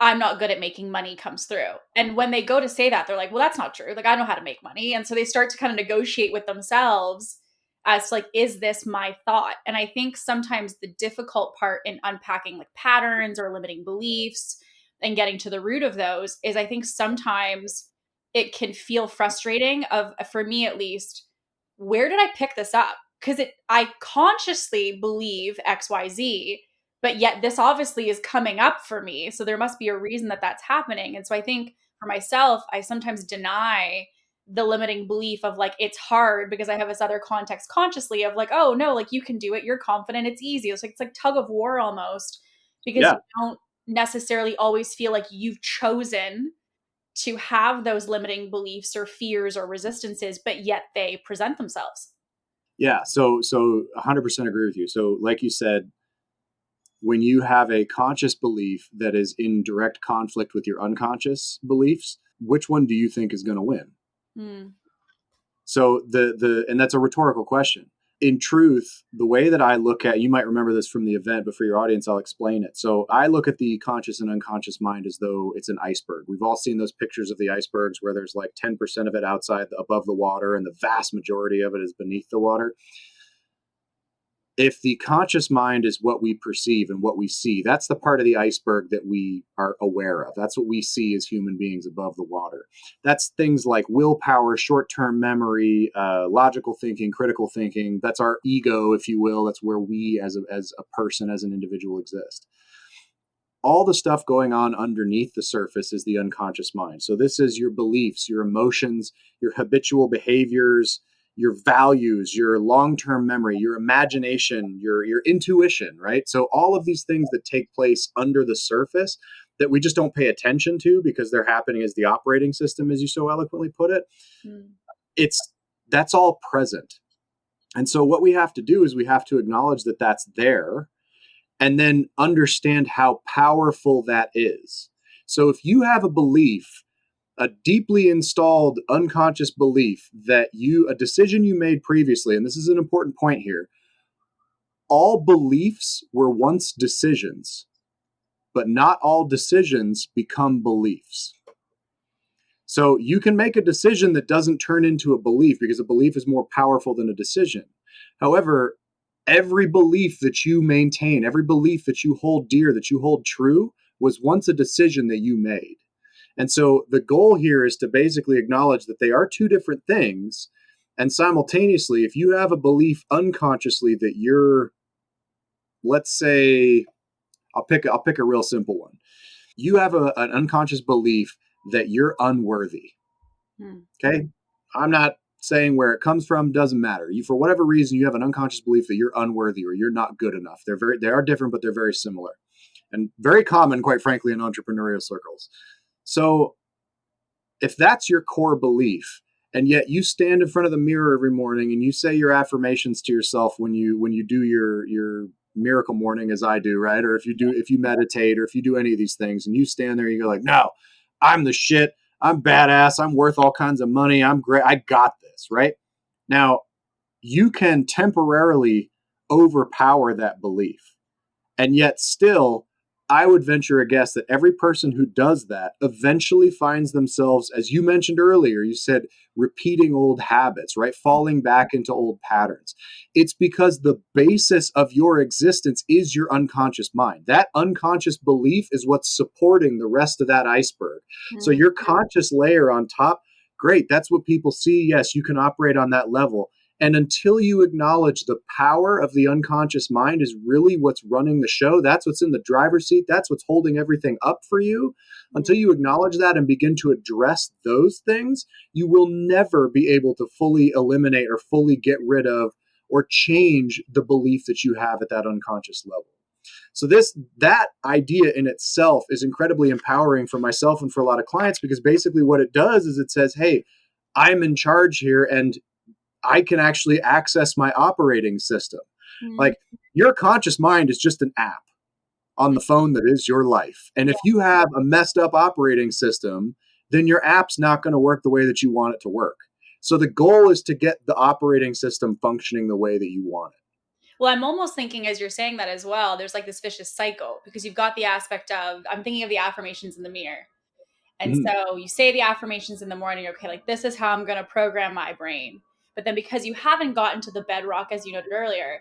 I'm not good at making money comes through. And when they go to say that, they're like, well, that's not true. Like, I know how to make money. And so they start to kind of negotiate with themselves as to, like, is this my thought? And I think sometimes the difficult part in unpacking like patterns or limiting beliefs and getting to the root of those is I think sometimes it can feel frustrating for me at least, where did I pick this up? Because I consciously believe XYZ, but yet this obviously is coming up for me. So there must be a reason that that's happening. And so I think for myself, I sometimes deny the limiting belief of like, it's hard because I have this other context consciously of like, oh no, like you can do it. You're confident. It's easy. It's like tug of war almost, because Yeah. you don't necessarily always feel like you've chosen to have those limiting beliefs or fears or resistances, but yet they present themselves. Yeah. So 100% agree with you. So like you said, when you have a conscious belief that is in direct conflict with your unconscious beliefs, which one do you think is going to win? Mm. So and that's a rhetorical question. In truth, the way that I look at, you might remember this from the event, but for your audience, I'll explain it. So I look at the conscious and unconscious mind as though it's an iceberg. We've all seen those pictures of the icebergs where there's like 10% of it outside above the water and the vast majority of it is beneath the water. If the conscious mind is what we perceive and what we see, that's the part of the iceberg that we are aware of. That's what we see as human beings above the water. That's things like willpower, short-term memory, logical thinking, critical thinking. That's our ego, if you will. That's where we as a person, as an individual, exist. All the stuff going on underneath the surface is the unconscious mind. So this is your beliefs, your emotions, your habitual behaviors, your values, your long-term memory, your imagination, your intuition, right? So all of these things that take place under the surface that we just don't pay attention to because they're happening as the operating system, as you so eloquently put it, Mm. it's that's all present. And so what we have to do is we have to acknowledge that that's there and then understand how powerful that is. So if you have a belief, a deeply installed unconscious belief that a decision you made previously, and this is an important point here, all beliefs were once decisions, but not all decisions become beliefs. So you can make a decision that doesn't turn into a belief because a belief is more powerful than a decision. However, every belief that you maintain, every belief that you hold dear, that you hold true, was once a decision that you made. And so the goal here is to basically acknowledge that they are two different things. And simultaneously, if you have a belief unconsciously that you're, let's say, I'll pick a real simple one. You have an unconscious belief that you're unworthy. Mm. Okay. I'm not saying where it comes from, doesn't matter. You, for whatever reason, you have an unconscious belief that you're unworthy or you're not good enough. They are different, but they're very similar and very common, quite frankly, in entrepreneurial circles. So if that's your core belief, and yet you stand in front of the mirror every morning and you say your affirmations to yourself when you do your miracle morning, as I do, right? Or if you meditate or if you do any of these things and you stand there and you go like, no, I'm the shit, I'm badass, I'm worth all kinds of money, I'm great, I got this, right? Now you can temporarily overpower that belief. And yet, still, I would venture a guess that every person who does that eventually finds themselves, as you mentioned earlier, you said repeating old habits, right? Falling back into old patterns. It's because the basis of your existence is your unconscious mind. That unconscious belief is what's supporting the rest of that iceberg. So, Mm. your conscious layer on top, great, that's what people see. Yes, you can operate on that level. And until you acknowledge the power of the unconscious mind is really what's running the show, that's what's in the driver's seat, that's what's holding everything up for you. Until Mm. you acknowledge that and begin to address those things, you will never be able to fully eliminate or fully get rid of or change the belief that you have at that unconscious level. So that idea in itself is incredibly empowering for myself and for a lot of clients because basically what it does is it says, hey, I'm in charge here and I can actually access my operating system. Mm. Like your conscious mind is just an app on the phone that is your life. And if you have a messed up operating system, then your app's not going to work the way that you want it to work. So the goal is to get the operating system functioning the way that you want it. Well, I'm almost thinking as you're saying that as well, there's like this vicious cycle because you've got the aspect of, I'm thinking of the affirmations in the mirror. And Mhm. so you say the affirmations in the morning, okay, like this is how I'm going to program my brain. But then because you haven't gotten to the bedrock, as you noted earlier,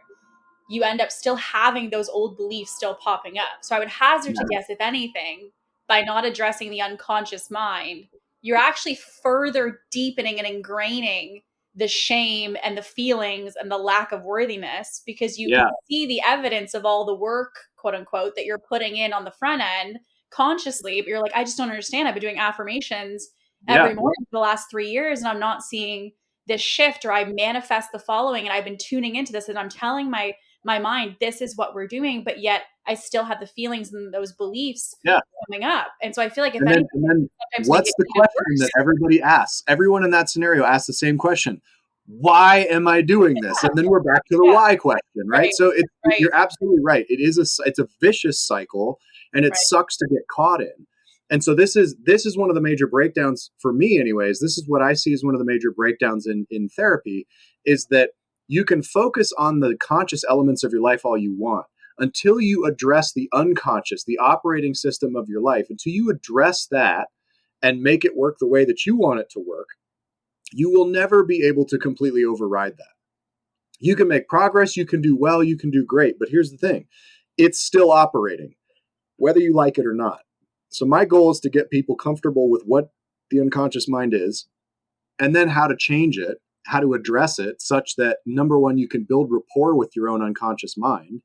you end up still having those old beliefs still popping up. So I would hazard to guess, if anything, by not addressing the unconscious mind, you're actually further deepening and ingraining the shame and the feelings and the lack of worthiness because you can Yeah, see the evidence of all the work, quote unquote, that you're putting in on the front end consciously, but you're like, I just don't understand. I've been doing affirmations yeah, every morning for the last 3 years and I'm not seeing this shift, or I manifest the following and I've been tuning into this and I'm telling my mind, this is what we're doing, but yet I still have the feelings and those beliefs yeah. coming up. And so I feel like if And then, anything, and then sometimes make what's it the even question that worse. everybody asks? Everyone in that scenario asks the same question. why am I doing this? And then we're back to the Yeah. why question, right? Right. So Right. you're absolutely right. It's a vicious cycle, and it Right. sucks to get caught in. And so this is one of the major breakdowns for me, anyways. This is what I see as one of the major breakdowns in therapy, is that you can focus on the conscious elements of your life all you want until you address the unconscious, the operating system of your life. Until you address that and make it work the way that you want it to work, you will never be able to completely override that. You can make progress, you can do well, you can do great, but here's the thing, it's still operating, whether you like it or not. So, my goal is to get people comfortable with what the unconscious mind is, and then how to change it, how to address it, such that number one, you can build rapport with your own unconscious mind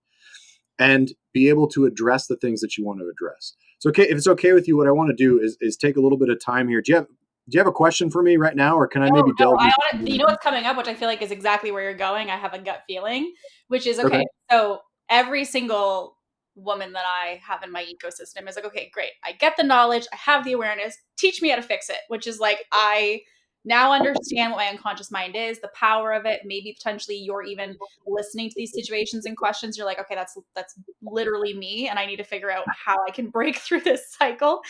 and be able to address the things that you want to address. So, okay, if it's okay with you, what I want to do is take a little bit of time here. Do you have a question for me right now, or can I No, maybe no, delve I into want to, you something? know what's coming up, which I feel like is exactly where you're going. I have a gut feeling, which is Okay. okay. So every single woman that I have in my ecosystem is like, okay, great. I get the knowledge. I have the awareness. Teach me how to fix it, which is like, I now understand what my unconscious mind is, the power of it. Maybe potentially you're even listening to these situations and questions. You're like, okay, that's literally me. And I need to figure out how I can break through this cycle.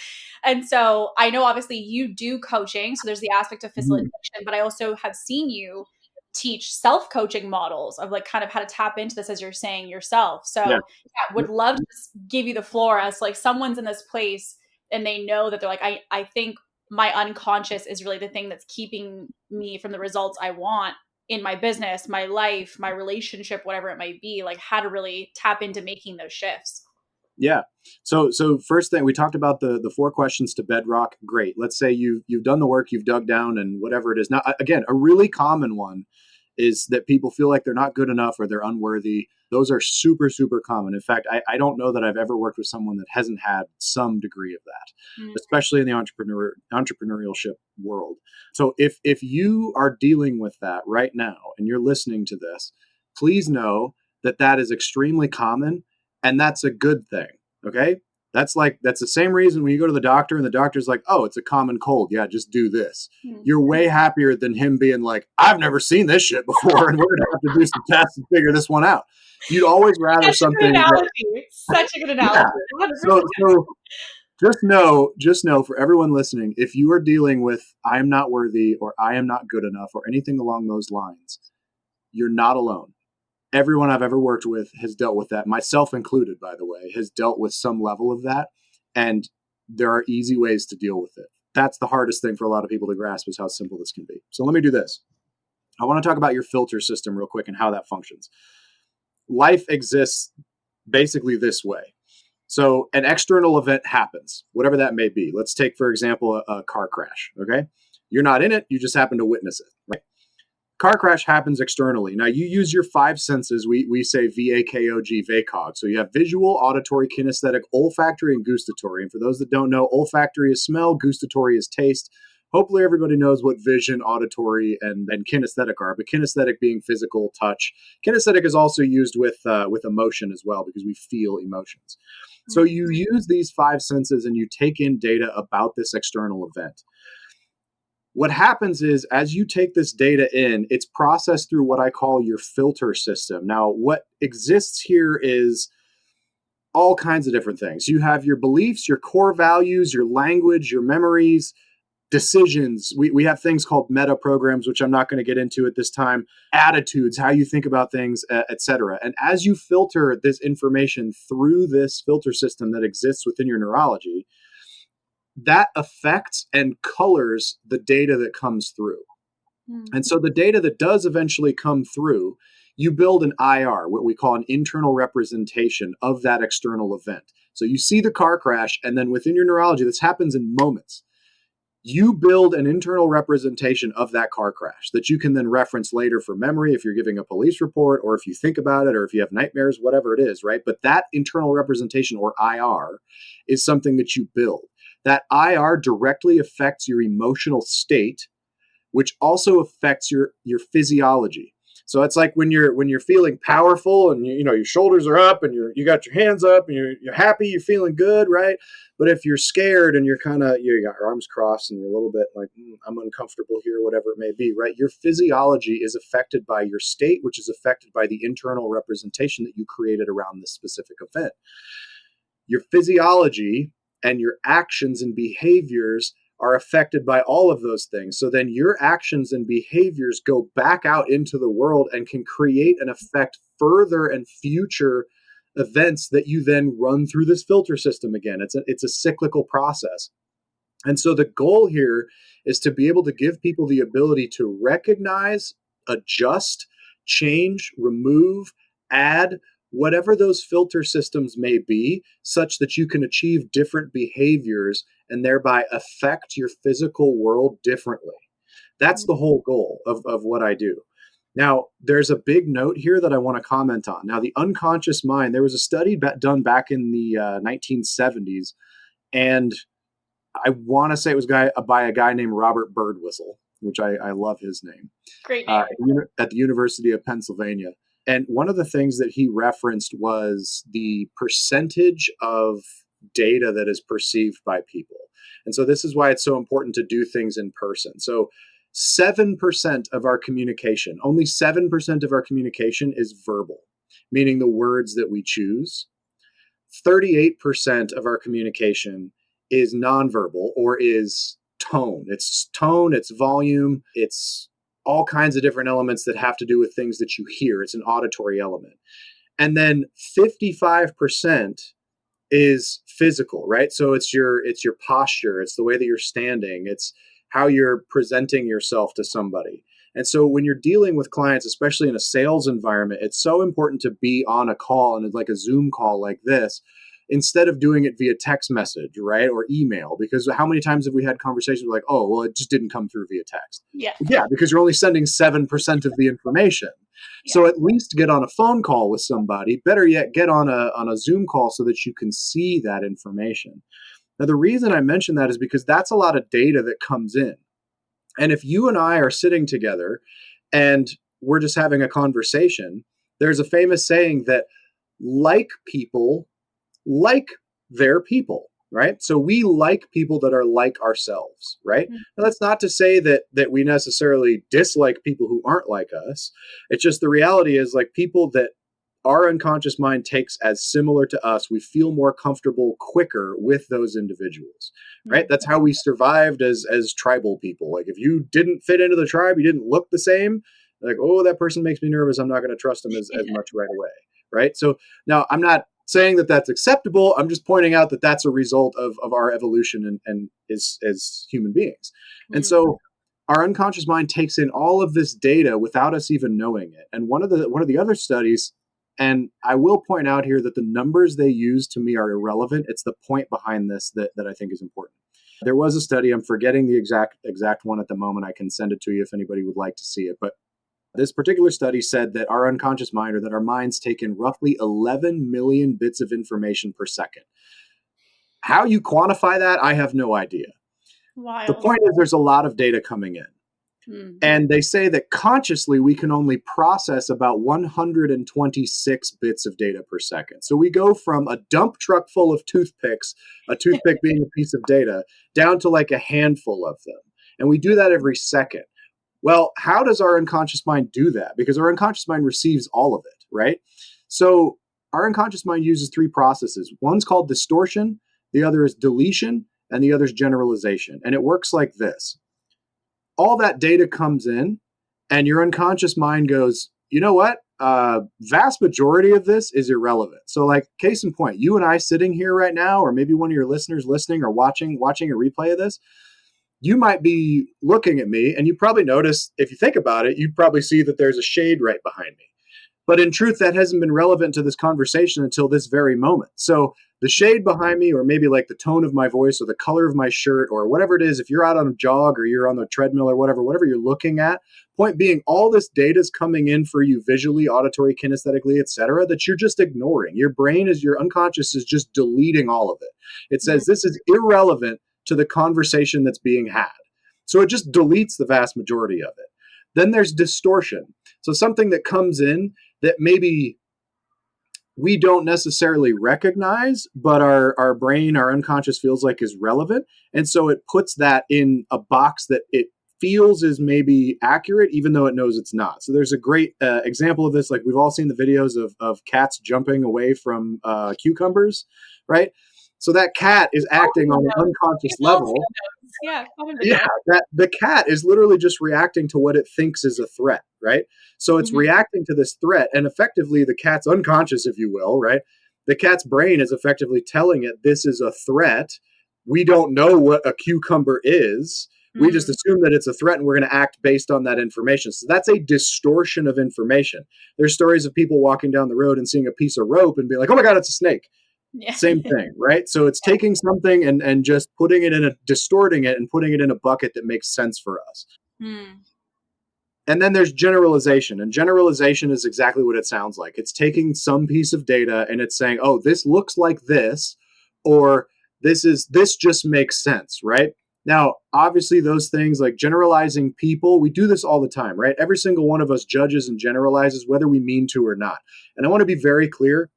And so I know obviously you do coaching. So there's the aspect of Mhm. facilitation, but I also have seen you teach self-coaching models of like kind of how to tap into this as you're saying yourself. Yeah. So yeah, would love to just give you the floor as like someone's in this place and they know that they're like, I think my unconscious is really the thing that's keeping me from the results I want in my business, my life, my relationship, whatever it might be, like how to really tap into making those shifts. Yeah. So first thing, we talked about the four questions to bedrock. Great. Let's say you've done the work, you've dug down, and whatever it is. Now, again, a really common one is that people feel like they're not good enough or they're unworthy. Those are super, super common. In fact, I don't know that I've ever worked with someone that hasn't had some degree of that, Mm. especially in the entrepreneurship world. So if you are dealing with that right now and you're listening to this, please know that that is extremely common, and that's a good thing. Okay. That's the same reason when you go to the doctor and the doctor's like, oh, it's a common cold. Yeah, just do this. Mm. You're way happier than him being like, I've never seen this shit before, and we're gonna have to do some tests and figure this one out. You'd always rather Such a good something that, analogy. Such a good yeah. analogy. 100%. So just know for everyone listening, if you are dealing with I am not worthy or I am not good enough or anything along those lines, you're not alone. Everyone I've ever worked with has dealt with that, myself included, by the way, has dealt with some level of that. And there are easy ways to deal with it. That's the hardest thing for a lot of people to grasp, is how simple this can be. So let me do this. I want to talk about your filter system real quick and how that functions. Life exists basically this way. So an external event happens, whatever that may be. Let's take, for example, a car crash. Okay. You're not in it, you just happen to witness it, right? Car crash happens externally. Now you use your five senses. We say VAKOG, VACOG. So you have visual, auditory, kinesthetic, olfactory, and gustatory. And for those that don't know, olfactory is smell, gustatory is taste. Hopefully everybody knows what vision, auditory, and kinesthetic are, but kinesthetic being physical touch. Kinesthetic is also used with emotion as well, because we feel emotions. So Mm. you use these five senses and you take in data about this external event. What happens is, as you take this data in, it's processed through what I call your filter system. Now, what exists here is all kinds of different things. You have your beliefs, your core values, your language, your memories, decisions. We have things called meta programs, which I'm not going to get into at this time, attitudes, how you think about things, etc. And as you filter this information through this filter system that exists within your neurology, that affects and colors the data that comes through. Mm. And so the data that does eventually come through, you build an IR, what we call an internal representation of that external event. So you see the car crash, and then within your neurology, this happens in moments. You build an internal representation of that car crash that you can then reference later for memory if you're giving a police report, or if you think about it, or if you have nightmares, whatever it is, right? But that internal representation, or IR, is something that you build. That IR directly affects your emotional state, which also affects your physiology. So it's like when you're feeling powerful and your shoulders are up and you got your hands up and you're happy, you're feeling good, right? But if you're scared and you got your arms crossed and you're a little bit like, I'm uncomfortable here, whatever it may be, right? Your physiology is affected by your state, which is affected by the internal representation that you created around this specific event. Your physiology and your actions and behaviors are affected by all of those things. So then your actions and behaviors go back out into the world and can create and affect further and future events that you then run through this filter system again. It's a cyclical process. And so the goal here is to be able to give people the ability to recognize, adjust, change, remove, add, whatever those filter systems may be, such that you can achieve different behaviors and thereby affect your physical world differently. That's the whole goal of what I do. Now, there's a big note here that I want to comment on. Now, the unconscious mind, there was a study done back in the 1970s, and I want to say it was by a guy named Robert Birdwhistle, which I love his name. Great name. At the University of Pennsylvania. And one of the things that he referenced was the percentage of data that is perceived by people. And so this is why it's so important to do things in person. So 7% of our communication, only 7% of our communication is verbal, meaning the words that we choose. 38% of our communication is nonverbal or is tone. It's tone, it's volume, it's all kinds of different elements that have to do with things that you hear. It's an auditory element. And then 55% is physical, right? So it's your posture, it's the way that you're standing, it's how you're presenting yourself to somebody. And so when you're dealing with clients, especially in a sales environment, it's so important to be on a call, and it's like a Zoom call like this, instead of doing it via text message, right? Or email, because how many times have we had conversations like, oh, well, it just didn't come through via text. Yeah, because you're only sending 7% of the information. Yeah. So at least get on a phone call with somebody, better yet, get on a Zoom call so that you can see that information. Now, the reason I mention that is because that's a lot of data that comes in. And if you and I are sitting together and we're just having a conversation, there's a famous saying that like people like their people, right? So we like people that are like ourselves, right? Mm-hmm. Now, that's not to say that we necessarily dislike people who aren't like us. It's just the reality is, like, people that our unconscious mind takes as similar to us, we feel more comfortable quicker with those individuals, right? Mm-hmm. That's how we survived as tribal people. Like, if you didn't fit into the tribe, you didn't look the same, like, oh, that person makes me nervous, I'm not going to trust them as much right away, right? So now I'm not saying that that's acceptable. I'm just pointing out that that's a result of our evolution and as human beings. Mm-hmm. And so our unconscious mind takes in all of this data without us even knowing it. And one of the other studies, and I will point out here that the numbers they use to me are irrelevant. It's the point behind this that I think is important. There was a study, I'm forgetting the exact one at the moment. I can send it to you if anybody would like to see it. But this particular study said that our unconscious mind, or that our minds, take in roughly 11 million bits of information per second. How you quantify that, I have no idea. Wild. The point is, there's a lot of data coming in. Mm-hmm. And they say that consciously we can only process about 126 bits of data per second. So we go from a dump truck full of toothpicks, a toothpick being a piece of data, down to like a handful of them. And we do that every second. Well, how does our unconscious mind do that? Because our unconscious mind receives all of it, right? So our unconscious mind uses three processes. One's called distortion, the other is deletion, and the other is generalization. And it works like this. All that data comes in, and your unconscious mind goes, you know what? Vast majority of this is irrelevant. So, like, case in point, you and I sitting here right now, or maybe one of your listeners listening or watching a replay of this, you might be looking at me, and you probably notice, if you think about it, you'd probably see that there's a shade right behind me. But in truth, that hasn't been relevant to this conversation until this very moment. So the shade behind me, or maybe like the tone of my voice or the color of my shirt or whatever it is, if you're out on a jog or you're on the treadmill or whatever you're looking at, point being, all this data is coming in for you visually, auditory, kinesthetically, etc., that you're just ignoring. Your unconscious is just deleting all of it. It says this is irrelevant to the conversation that's being had. So it just deletes the vast majority of it. Then there's distortion. So something that comes in that maybe we don't necessarily recognize, but our brain, our unconscious feels like is relevant. And so it puts that in a box that it feels is maybe accurate, even though it knows it's not. So there's a great example of this. Like we've all seen the videos of cats jumping away from cucumbers, right? So that cat is acting on an unconscious level. Yeah, Yeah, that the cat is literally just reacting to what it thinks is a threat, right? So it's reacting to this threat, and effectively the cat's unconscious, if you will, right? The cat's brain is effectively telling it this is a threat. We don't know what a cucumber is. We just assume that it's a threat, and we're going to act based on that information. So that's a distortion of information. There's stories of people walking down the road and seeing a piece of rope and be like, "Oh my God, it's a snake." Yeah. Same thing, right? So it's taking something and just putting it in distorting it and putting it in a bucket that makes sense for us. And then there's generalization, and generalization is exactly what it sounds like. It's taking some piece of data and it's saying, oh, this looks like this, or this just makes sense, right? Now, obviously those things like generalizing people, we do this all the time, right? Every single one of us judges and generalizes whether we mean to or not. And I want to be very clear.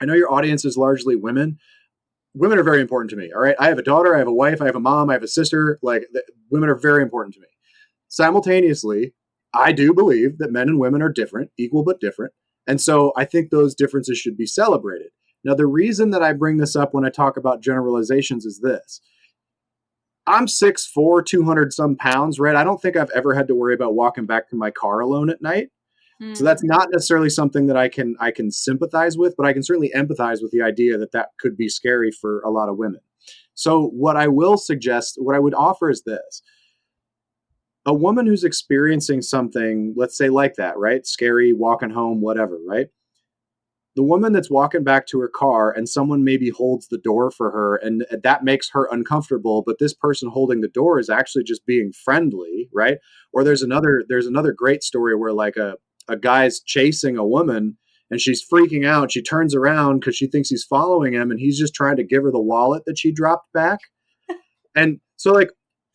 I know your audience is largely women. Women are very important to me. All right. I have a daughter, I have a wife, I have a mom, I have a sister. Like women are very important to me. Simultaneously, I do believe that men and women are different, equal but different. And so I think those differences should be celebrated. Now, the reason that I bring this up when I talk about generalizations is this. I'm 6'4", 200 some pounds, right? I don't think I've ever had to worry about walking back to my car alone at night. So that's not necessarily something that I can sympathize with, but I can certainly empathize with the idea that that could be scary for a lot of women. So what I will suggest, what I would offer is this. A woman who's experiencing something, let's say like that, right? Scary, walking home, whatever, right? The woman that's walking back to her car and someone maybe holds the door for her and that makes her uncomfortable, but this person holding the door is actually just being friendly, right? Or there's another great story where like a guy's chasing a woman and she's freaking out. She turns around because she thinks he's following him and he's just trying to give her the wallet that she dropped back. And so like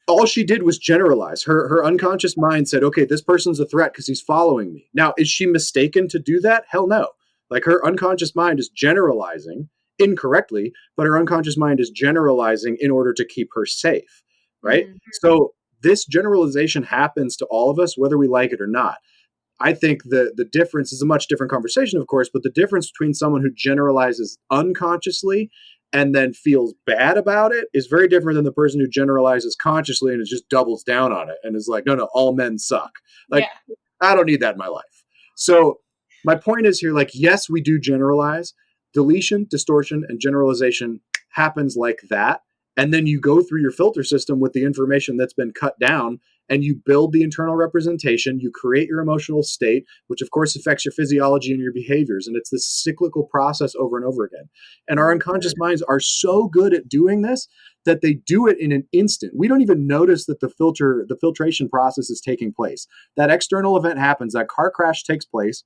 all she did was generalize. Her unconscious mind said, okay, this person's a threat because he's following me. Now, is she mistaken to do that? Hell no. Like her unconscious mind is generalizing incorrectly, but her unconscious mind is generalizing in order to keep her safe, right? So this generalization happens to all of us, whether we like it or not. I think the difference is a much different conversation, of course, but the difference between someone who generalizes unconsciously and then feels bad about it is very different than the person who generalizes consciously and it just doubles down on it and is like, no, all men suck. Like, I don't need that in my life. So my point is here, like, yes, we do generalize. Deletion, distortion, and generalization happens like that. And then you go through your filter system with the information that's been cut down and you build the internal representation, you create your emotional state, which of course affects your physiology and your behaviors. And it's this cyclical process over and over again. And our unconscious minds are so good at doing this that they do it in an instant. We don't even notice that the filtration process is taking place. That external event happens, that car crash takes place.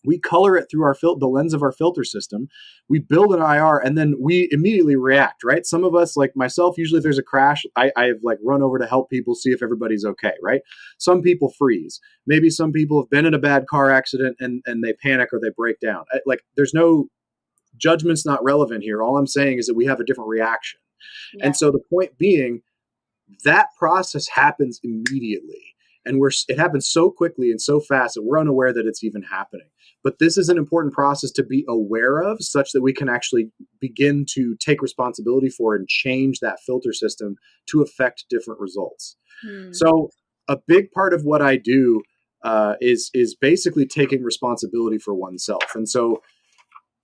We color it through the lens of our filter system. We build an IR and then we immediately react, right? Some of us, like myself, usually if there's a crash, I've like run over to help people see if everybody's okay, right? Some people freeze. Maybe some people have been in a bad car accident and they panic or they break down. Like there's no judgment's not relevant here. All I'm saying is that we have a different reaction. And so the point being, that process happens immediately. And it happens so quickly and so fast that we're unaware that it's even happening. But this is an important process to be aware of such that we can actually begin to take responsibility for and change that filter system to affect different results. So a big part of what I do is basically taking responsibility for oneself. And so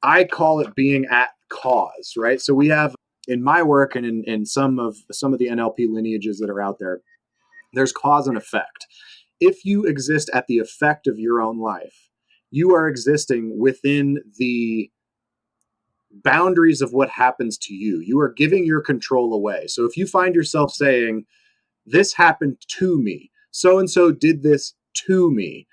I call it being at cause, right? So we have in my work and in some of the NLP lineages that are out there, there's cause and effect. If you exist at the effect of your own life, you are existing within the boundaries of what happens to you. You are giving your control away. So if you find yourself saying, this happened to me, so and so did this to me,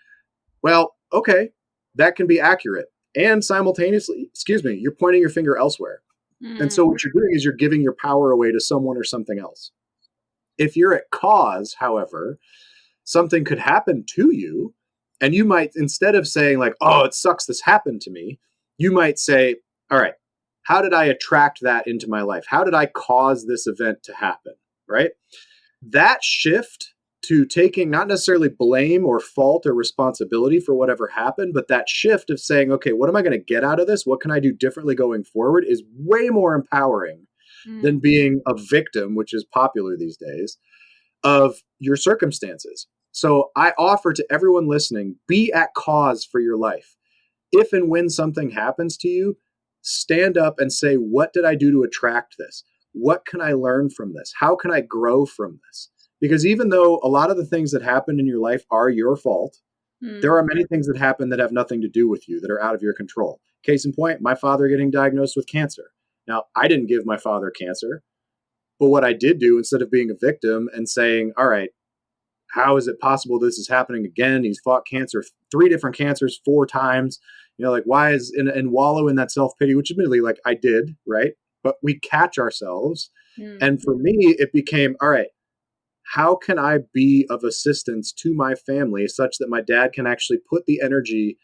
well, okay, that can be accurate. And simultaneously, you're pointing your finger elsewhere. And so what you're doing is you're giving your power away to someone or something else. If you're at cause, however, something could happen to you And you might, instead of saying like, oh, it sucks this happened to me, you might say, all right, how did I attract that into my life? How did I cause this event to happen? Right? That shift to taking not necessarily blame or fault or responsibility for whatever happened, but that shift of saying, okay, what am I going to get out of this? What can I do differently going forward is way more empowering than Mm. being a victim, which is popular these days, of your circumstances. So I offer to everyone listening, be at cause for your life. If and when something happens to you, stand up and say, what did I do to attract this? What can I learn from this? How can I grow from this? Because even though a lot of the things that happen in your life are your fault, there Mm. are many things that happen that have nothing to do with you, that are out of your control. Case in point, my father getting diagnosed with cancer. Now, I didn't give my father cancer, but what I did do, instead of being a victim and saying, all right, how is it possible this is happening again? He's fought cancer, 3 different cancers, 4 times. Like, why is, and wallow in that self pity, which admittedly, like, I did, right? But we catch ourselves. Mm. And for me, it became, all right, how can I be of assistance to my family such that my dad can actually put the energy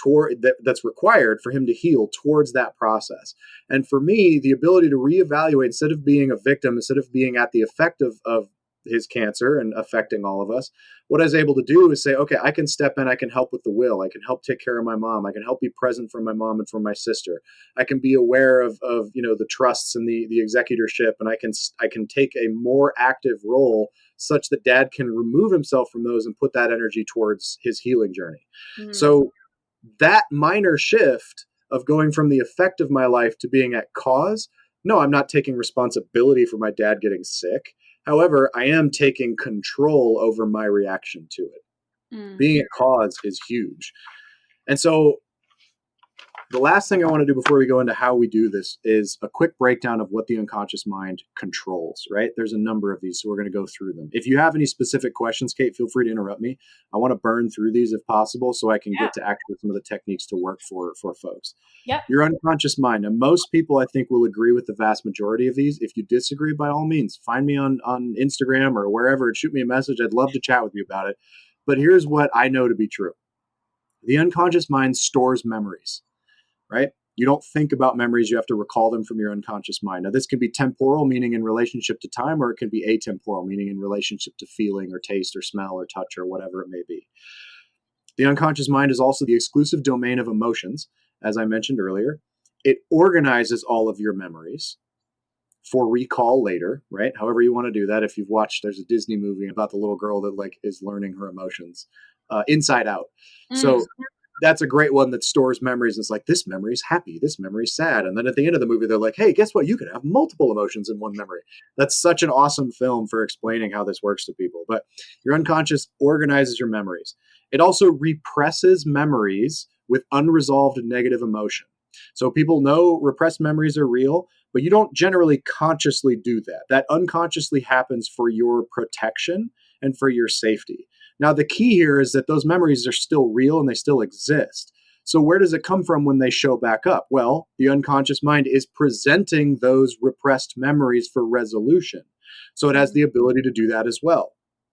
toward that's required for him to heal towards that process? And for me, the ability to reevaluate, instead of being a victim, instead of being at the effect of his cancer and affecting all of us, what I was able to do is say, okay, I can step in, I can help with the will, I can help take care of my mom, I can help be present for my mom and for my sister, I can be aware of the trusts and the executorship, and I can take a more active role such that dad can remove himself from those and put that energy towards his healing journey. Mm. So that minor shift of going from the effect of my life to being at cause, no, I'm not taking responsibility for my dad getting sick. However, I am taking control over my reaction to it. Mm. Being at cause is huge. And so the last thing I want to do before we go into how we do this is a quick breakdown of what the unconscious mind controls, right? There's a number of these, so we're going to go through them. If you have any specific questions, Kate, feel free to interrupt me. I want to burn through these if possible so I can Yeah. get to actually some of the techniques to work for folks. Yep. Your unconscious mind. And most people, I think, will agree with the vast majority of these. If you disagree, by all means, find me on Instagram or wherever and shoot me a message. I'd love to chat with you about it. But here's what I know to be true. The unconscious mind stores memories, right? You don't think about memories, you have to recall them from your unconscious mind. Now, this can be temporal, meaning in relationship to time, or it can be atemporal, meaning in relationship to feeling or taste or smell or touch or whatever it may be. The unconscious mind is also the exclusive domain of emotions, as I mentioned earlier. It organizes all of your memories for recall later, right? However you want to do that. If you've watched, there's a Disney movie about the little girl that like is learning her emotions, Inside Out. Mm. So that's a great one that stores memories. It's like, this memory is happy, this memory is sad. And then at the end of the movie, they're like, hey, guess what? You can have multiple emotions in one memory. That's such an awesome film for explaining how this works to people. But your unconscious organizes your memories. It also represses memories with unresolved negative emotion. So people know repressed memories are real, but you don't generally consciously do that. That unconsciously happens for your protection and for your safety. Now, the key here is that those memories are still real and they still exist. So, where does it come from when they show back up? Well, the unconscious mind is presenting those repressed memories for resolution. So, it has Mm. the ability to do that as well.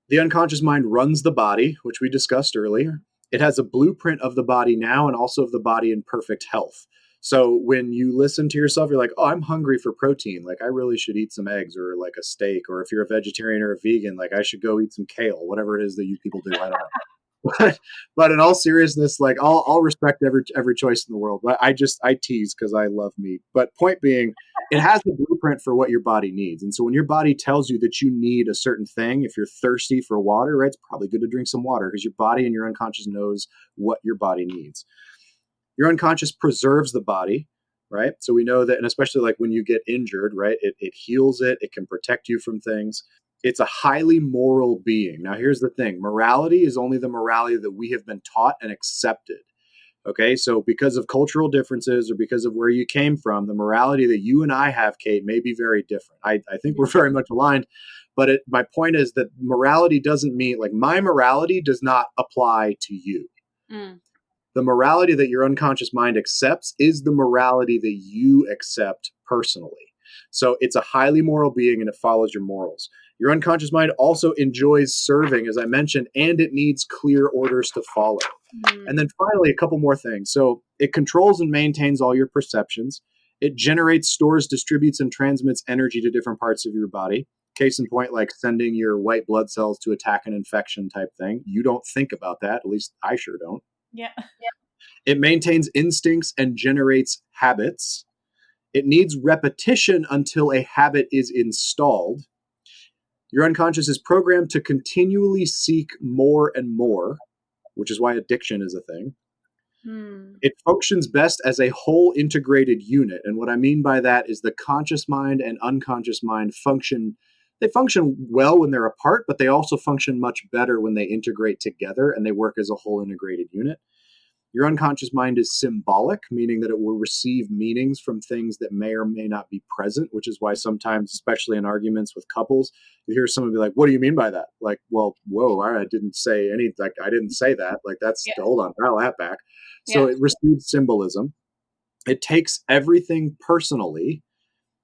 The unconscious mind runs the body, which we discussed earlier. It has a blueprint of the body now and also of the body in perfect health. So when you listen to yourself, you're like, oh, I'm hungry for protein. Like, I really should eat some eggs or like a steak. Or if you're a vegetarian or a vegan, like, I should go eat some kale, whatever it is that you people do. I don't know. But in all seriousness, like, I'll respect every choice in the world. But I tease because I love meat. But point being, it has the blueprint for what your body needs. And so when your body tells you that you need a certain thing, if you're thirsty for water, right, it's probably good to drink some water because your body and your unconscious knows what your body needs. Your unconscious preserves the body, right? So we know that, and especially like when you get injured, right, it heals it, it can protect you from things. It's a highly moral being. Now, here's the thing: morality is only the morality that we have been taught and accepted. Okay, so because of cultural differences or because of where you came from, the morality that you and I have, Kate, may be very different. I think we're very much aligned, but my point is that morality doesn't mean like my morality does not apply to you. Mm. The morality that your unconscious mind accepts is the morality that you accept personally. So it's a highly moral being and it follows your morals. Your unconscious mind also enjoys serving, as I mentioned, and it needs clear orders to follow. And then Mm. finally, a couple more things. So it controls and maintains all your perceptions. It generates, stores, distributes, and transmits energy to different parts of your body. Case in point, like sending your white blood cells to attack an infection type thing. You don't think about that. At least I sure don't. Yeah. It maintains instincts and generates habits. It needs repetition until a habit is installed. Your unconscious is programmed to continually seek more and more, which is why addiction is a thing. Mm. It functions best as a whole integrated unit. And what I mean by that is the conscious mind and unconscious mind they function well when they're apart, but they also function much better when they integrate together and they work as a whole integrated unit. Your unconscious mind is symbolic, meaning that it will receive meanings from things that may or may not be present, which is why sometimes, especially in arguments with couples, you hear someone be like, "What do you mean by that?" Like, well, whoa, I didn't say any, like, I didn't say that. Like, that's, Yeah. hold on, dial that back. So Yeah. it receives symbolism. It takes everything personally,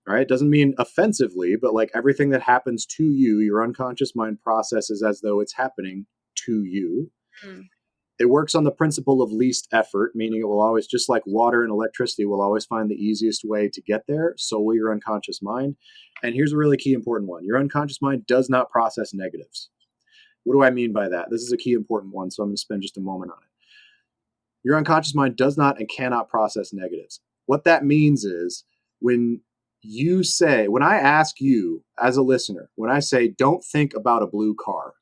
right? It doesn't mean offensively, but like everything that happens to you, your unconscious mind processes as though it's happening to you. Mm. It works on the principle of least effort, meaning it will always, just like water and electricity, will always find the easiest way to get there. So will your unconscious mind. And here's a really key important one. Your unconscious mind does not process negatives. What do I mean by that? This is a key important one, so I'm going to spend just a moment on it. Your unconscious mind does not and cannot process negatives. What that means is when when I ask you as a listener, when I say, don't think about a blue car,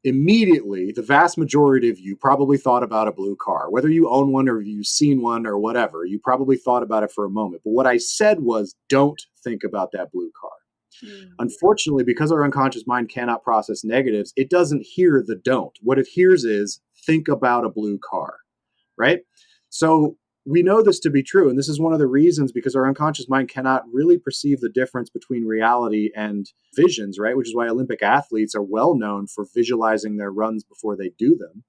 immediately the vast majority of you probably thought about a blue car. Whether you own one or you've seen one or whatever, you probably thought about it for a moment. But what I said was, don't think about that blue car. Mm. Unfortunately, because our unconscious mind cannot process negatives, it doesn't hear the don't. What it hears is, think about a blue car, right? So we know this to be true. And this is one of the reasons, because our unconscious mind cannot really perceive the difference between reality and visions, right? Which is why Olympic athletes are well known for visualizing their runs before they do them.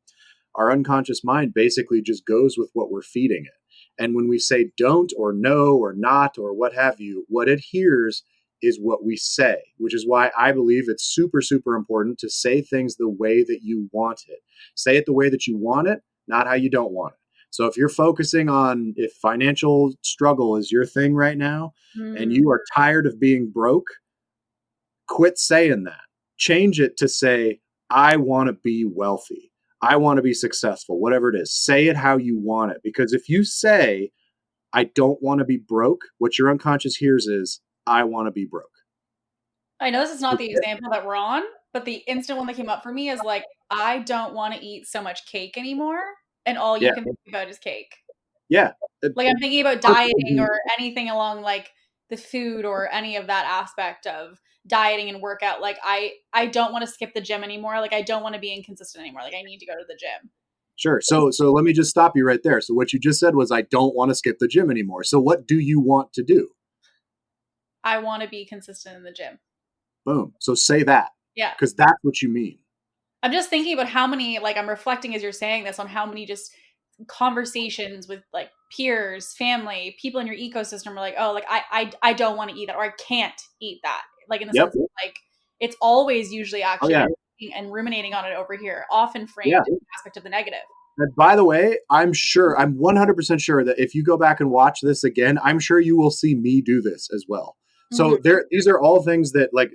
Our unconscious mind basically just goes with what we're feeding it. And when we say don't or no or not or what have you, what it hears is what we say, which is why I believe it's super, super important to say things the way that you want it. Say it the way that you want it, not how you don't want it. So if you're focusing on, if financial struggle is your thing right now and Mm. you are tired of being broke, quit saying that. Change it to say, I want to be wealthy. I want to be successful, whatever it is. Say it how you want it. Because if you say, I don't want to be broke, what your unconscious hears is, I want to be broke. I know this is not the example that we're on, but the instant one that came up for me is like, I don't want to eat so much cake anymore, and all you Yeah. can think about is cake. Yeah. Like I'm thinking about dieting Perfectly. or anything along like the food or any of that aspect of dieting and workout. Like I don't want to skip the gym anymore. Like I don't want to be inconsistent anymore. Like I need to go to the gym. Sure. So let me just stop you right there. So what you just said was, I don't want to skip the gym anymore. So what do you want to do? I want to be consistent in the gym. Boom. So say that, Yeah. because that's what you mean. I'm just thinking about how many, like, I'm reflecting as you're saying this on how many just conversations with like peers, family, people in your ecosystem are like, oh, like I don't want to eat that, or I can't eat that. Like in the Yep. sense of like, it's always usually Oh actually yeah. and ruminating on it over here, often framed Yeah. in the aspect of the negative. And by the way, I'm 100% sure that if you go back and watch this again, I'm sure you will see me do this as well. Mm-hmm. So these are all things that, like,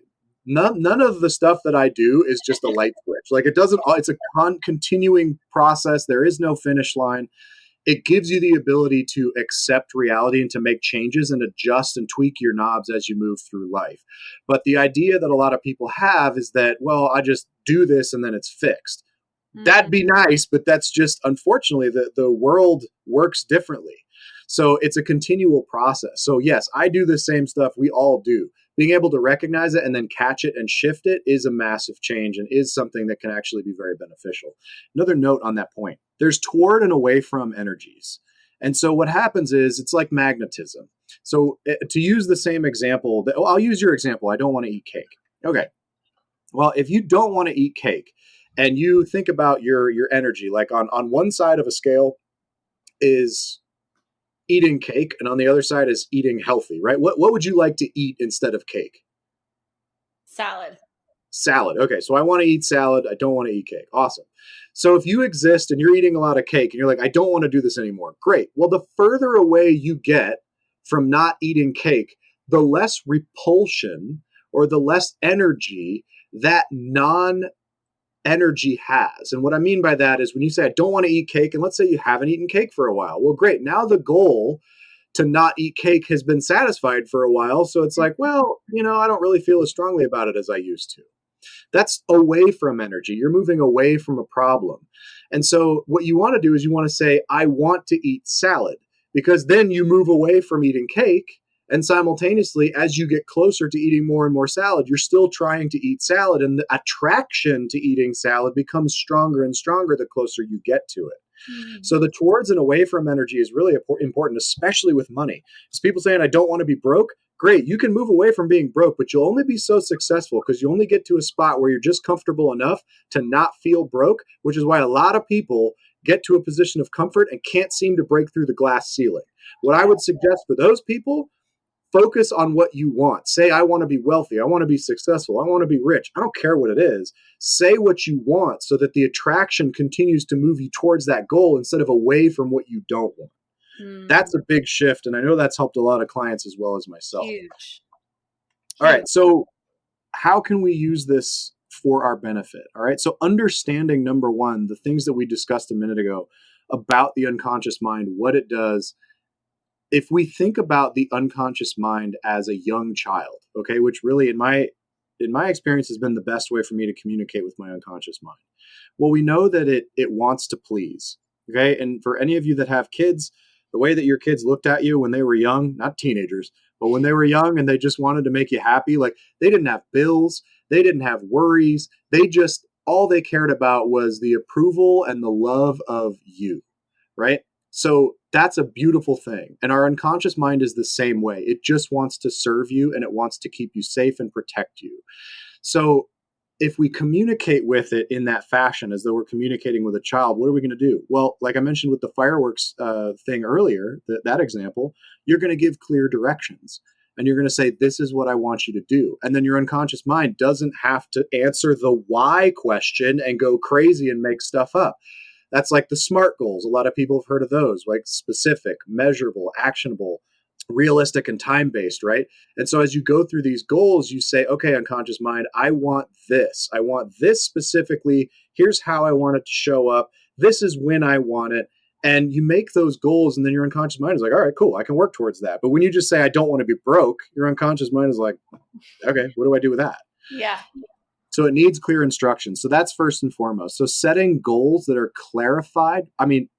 none of the stuff that I do is just a light switch. Like, it doesn't. It's a continuing process. There is no finish line. It gives you the ability to accept reality and to make changes and adjust and tweak your knobs as you move through life. But the idea that a lot of people have is that, well, I just do this and then it's fixed. That'd be nice, but that's just, unfortunately, the world works differently. So it's a continual process. So yes, I do the same stuff we all do. Being able to recognize it and then catch it and shift it is a massive change and is something that can actually be very beneficial. Another note on that point, there's toward and away from energies. And so what happens is, it's like magnetism. So to use the same example, I'll use your example. I don't want to eat cake. Okay. Well, if you don't want to eat cake and you think about your energy, like on one side of a scale is eating cake and on the other side is eating healthy, right? What would you like to eat instead of cake? Salad. Salad. Okay, so I want to eat salad. I don't want to eat cake. Awesome. So if you exist and you're eating a lot of cake and you're like, I don't want to do this anymore, great. Well, the further away you get from not eating cake, the less repulsion or the less energy that non energy has. And what I mean by that is when you say, I don't want to eat cake, and let's say you haven't eaten cake for a while. Well, great. Now the goal to not eat cake has been satisfied for a while. So it's like, well, I don't really feel as strongly about it as I used to. That's away from energy. You're moving away from a problem. And so what you want to do is you want to say, I want to eat salad, because then you move away from eating cake. And simultaneously, as you get closer to eating more and more salad, you're still trying to eat salad. And the attraction to eating salad becomes stronger and stronger the closer you get to it. So the towards and away from energy is really important, especially with money. Because people saying, I don't want to be broke. Great. You can move away from being broke, but you'll only be so successful because you only get to a spot where you're just comfortable enough to not feel broke, which is why a lot of people get to a position of comfort and can't seem to break through the glass ceiling. What I would suggest for those people, focus on what you want. Say, I want to be wealthy. I want to be successful. I want to be rich. I don't care what it is. Say what you want so that the attraction continues to move you towards that goal instead of away from what you don't want. That's a big shift. And I know that's helped a lot of clients as well as myself. Huge. All right. So how can we use this for our benefit? All right. So understanding, number one, the things that we discussed a minute ago about the unconscious mind, what it does. If we think about the unconscious mind as a young child, okay, which really in my experience has been the best way for me to communicate with my unconscious mind. Well, we know that it wants to please, okay? And for any of you that have kids, the way that your kids looked at you when they were young, not teenagers, but when they were young and they just wanted to make you happy, like they didn't have bills, they didn't have worries, all they cared about was the approval and the love of you, right? So that's a beautiful thing. And our unconscious mind is the same way. It just wants to serve you and it wants to keep you safe and protect you. So if we communicate with it in that fashion, as though we're communicating with a child, what are we going to do? Well, like I mentioned with the fireworks thing earlier, that example, you're going to give clear directions. And you're going to say, this is what I want you to do. And then your unconscious mind doesn't have to answer the why question and go crazy and make stuff up. That's like the SMART goals. A lot of people have heard of those, like specific, measurable, actionable, realistic, and time-based, right? And so as you go through these goals, you say, okay, unconscious mind, I want this. I want this specifically. Here's how I want it to show up. This is when I want it. And you make those goals, and then your unconscious mind is like, all right, cool, I can work towards that. But when you just say, I don't want to be broke, your unconscious mind is like, okay, what do I do with that? Yeah. So it needs clear instructions. So that's first and foremost. So setting goals that are clarified,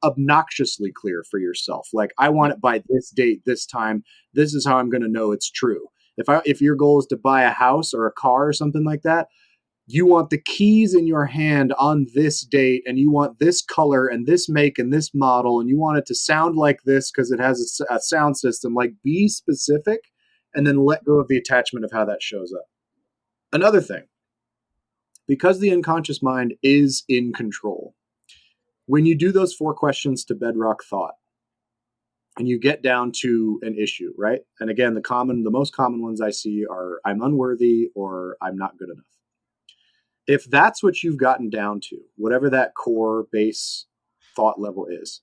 obnoxiously clear for yourself. Like, I want it by this date, this time. This is how I'm going to know it's true. If your goal is to buy a house or a car or something like that, you want the keys in your hand on this date, and you want this color and this make and this model, and you want it to sound like this because it has a sound system. Like, be specific and then let go of the attachment of how that shows up. Another thing, because the unconscious mind is in control, when you do those 4 questions to bedrock thought and you get down to an issue, right? And again, the most common ones I see are I'm unworthy or I'm not good enough. If that's what you've gotten down to, whatever that core base thought level is,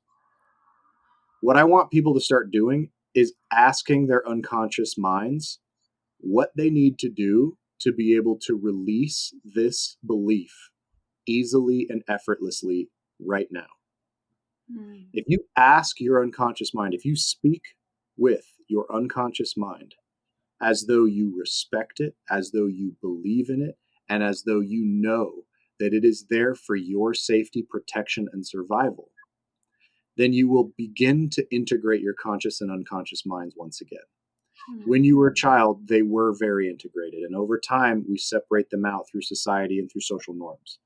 what I want people to start doing is asking their unconscious minds what they need to do to be able to release this belief easily and effortlessly right now. If you ask your unconscious mind, if you speak with your unconscious mind as though you respect it, as though you believe in it, and as though you know that it is there for your safety, protection, and survival, then you will begin to integrate your conscious and unconscious minds once again. When you were a child, they were very integrated. And over time, we separate them out through society and through social norms.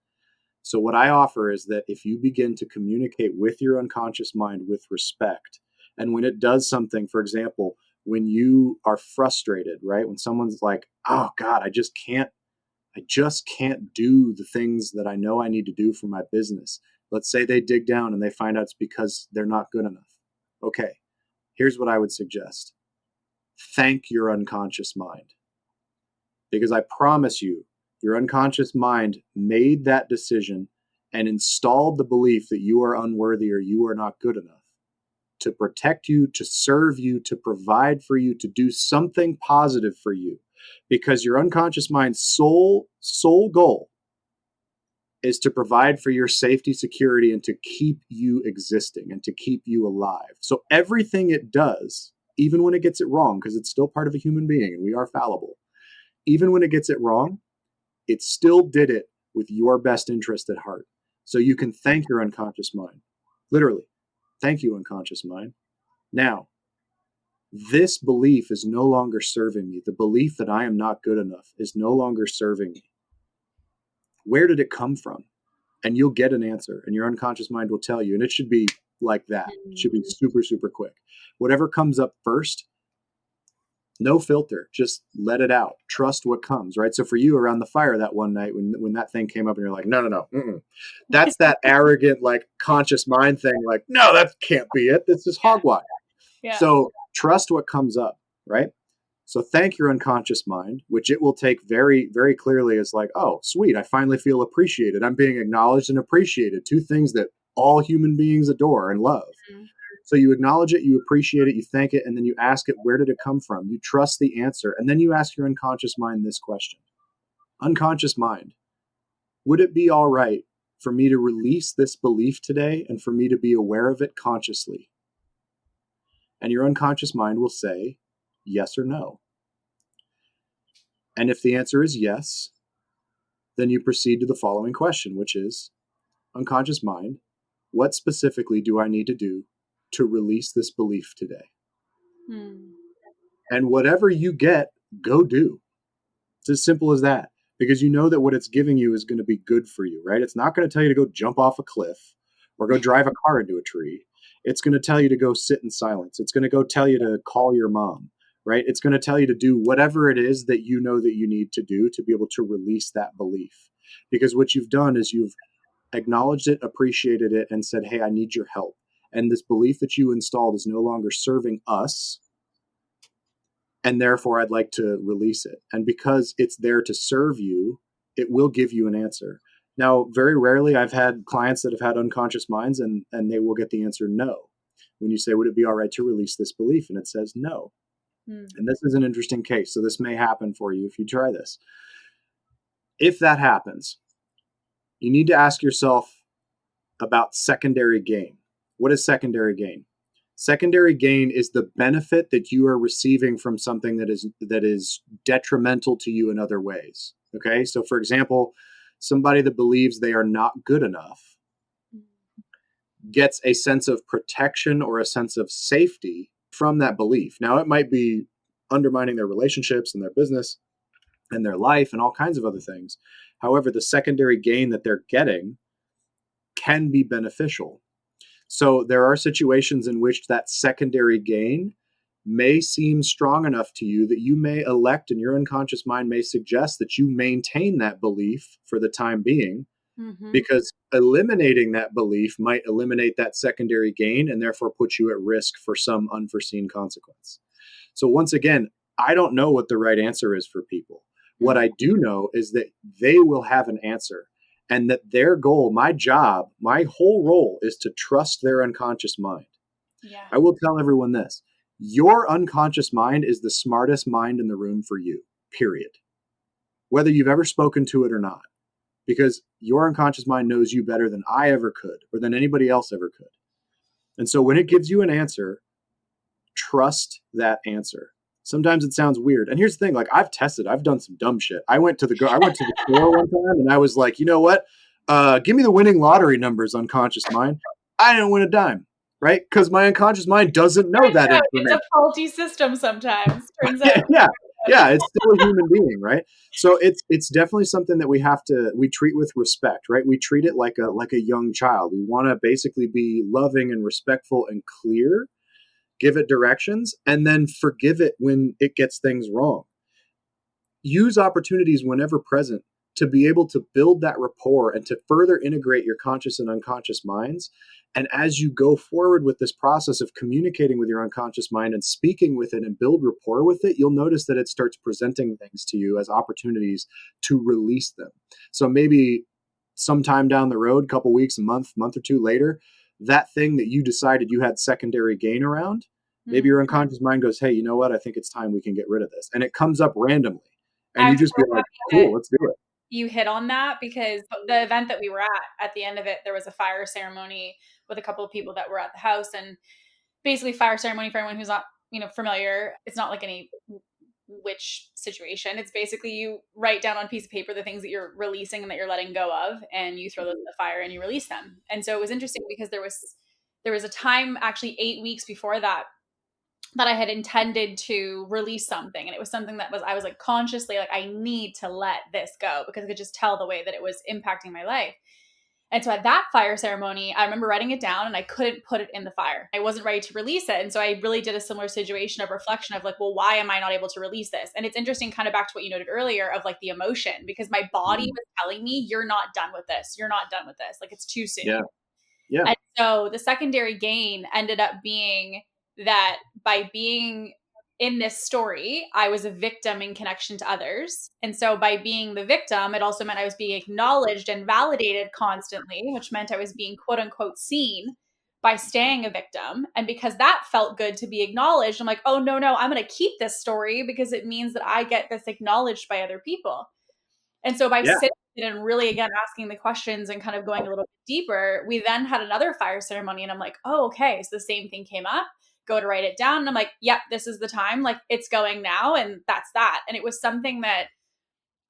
So what I offer is that if you begin to communicate with your unconscious mind with respect, and when it does something, for example, when you are frustrated, right? When someone's like, oh God, I just can't do the things that I know I need to do for my business. Let's say they dig down and they find out it's because they're not good enough. Okay, here's what I would suggest. Thank your unconscious mind. Because I promise you, your unconscious mind made that decision and installed the belief that you are unworthy or you are not good enough to protect you, to serve you, to provide for you, to do something positive for you, because your unconscious mind's sole goal is to provide for your safety, security, and to keep you existing and to keep you alive. So everything it does, even when it gets it wrong, because it's still part of a human being and we are fallible, even when it gets it wrong, it still did it with your best interest at heart. So you can thank your unconscious mind. Literally, thank you, unconscious mind. Now, this belief is no longer serving me. The belief that I am not good enough is no longer serving me. Where did it come from? And you'll get an answer, and your unconscious mind will tell you. And it should be like that. It should be super, super quick. Whatever comes up first, no filter, just let it out. Trust what comes, right? So for you around the fire that one night when that thing came up and you're like, no, that's that arrogant, like conscious mind thing. Like, no, that can't be it. This is hogwash. Yeah. So trust what comes up, right? So thank your unconscious mind, which it will take very, very clearly as like, oh, sweet, I finally feel appreciated. I'm being acknowledged and appreciated. Two things that all human beings adore and love. Mm-hmm. So you acknowledge it, you appreciate it, you thank it, and then you ask it, where did it come from? You trust the answer, and then you ask your unconscious mind this question. Unconscious mind, would it be all right for me to release this belief today and for me to be aware of it consciously? And your unconscious mind will say yes or no. And if the answer is yes, then you proceed to the following question, which is, unconscious mind, what specifically do I need to do to release this belief today? And whatever you get, go do. It's as simple as that, because you know that what it's giving you is going to be good for you, right? It's not going to tell you to go jump off a cliff or go drive a car into a tree. It's going to tell you to go sit in silence. It's going to go tell you to call your mom, right? It's going to tell you to do whatever it is that you know that you need to do to be able to release that belief. Because what you've done is you've acknowledged it, appreciated it, and said, hey, I need your help. And this belief that you installed is no longer serving us, and therefore I'd like to release it. And because it's there to serve you, it will give you an answer. Now, very rarely I've had clients that have had unconscious minds and they will get the answer no. When you say, would it be all right to release this belief? And it says no. And this is an interesting case. So this may happen for you if you try this. If that happens, you need to ask yourself about secondary gain. What is secondary gain? Secondary gain is the benefit that you are receiving from something that is detrimental to you in other ways. Okay, so for example, somebody that believes they are not good enough gets a sense of protection or a sense of safety from that belief. Now, it might be undermining their relationships and their business and their life and all kinds of other things. However, the secondary gain that they're getting can be beneficial. So there are situations in which that secondary gain may seem strong enough to you that you may elect, and your unconscious mind may suggest that you maintain that belief for the time being, because eliminating that belief might eliminate that secondary gain and therefore put you at risk for some unforeseen consequence. So once again, I don't know what the right answer is for people. What I do know is that they will have an answer, and that their goal, my job, my whole role is to trust their unconscious mind. Yeah. I will tell everyone this. Your unconscious mind is the smartest mind in the room for you, period. Whether you've ever spoken to it or not, because your unconscious mind knows you better than I ever could or than anybody else ever could. And so when it gives you an answer, trust that answer. Sometimes it sounds weird. And here's the thing, like I've done some dumb shit. I went to the store one time and I was like, you know what? Give me the winning lottery numbers, unconscious mind. I didn't win a dime, right? Because my unconscious mind doesn't know that information. It's a faulty system sometimes, turns out. Yeah, it's still a human being, right? So it's definitely something that we treat with respect, right? We treat it like a young child. We want to basically be loving and respectful and clear, give it directions, and then forgive it when it gets things wrong. Use opportunities whenever present to be able to build that rapport and to further integrate your conscious and unconscious minds. And as you go forward with this process of communicating with your unconscious mind and speaking with it and build rapport with it, you'll notice that it starts presenting things to you as opportunities to release them. So maybe sometime down the road, couple weeks, a month or two later, that thing that you decided you had secondary gain around, maybe your unconscious mind goes, hey, you know what? I think it's time we can get rid of this. And it comes up randomly. And I'm you so just be like, happy that cool, let's do it. you hit on that, because the event that we were at the end of it, there was a fire ceremony with a couple of people that were at the house. And basically, fire ceremony, for anyone who's not, familiar, it's not like any witch situation. It's basically you write down on a piece of paper the things that you're releasing and that you're letting go of, and you throw those in the fire and you release them. And so it was interesting because there was a time, actually 8 weeks before that, that I had intended to release something. And it was something that I was like consciously like, I need to let this go, because I could just tell the way that it was impacting my life. And so at that fire ceremony, I remember writing it down and I couldn't put it in the fire. I wasn't ready to release it. And so I really did a similar situation of reflection of like, well, why am I not able to release this? And it's interesting, kind of back to what you noted earlier of like the emotion, because my body was telling me, you're not done with this. You're not done with this. Like, it's too soon. Yeah. Yeah. And so the secondary gain ended up being that by being in this story, I was a victim in connection to others. And so by being the victim, it also meant I was being acknowledged and validated constantly, which meant I was being quote unquote seen by staying a victim. And because that felt good to be acknowledged, I'm like, oh, no, I'm going to keep this story because it means that I get this acknowledged by other people. And so by sitting and really, again, asking the questions and kind of going a little bit deeper, we then had another fire ceremony. And I'm like, oh, okay. So the same thing came up, go to write it down. And I'm like, yep, this is the time. Like, it's going now. And that's that. And it was something that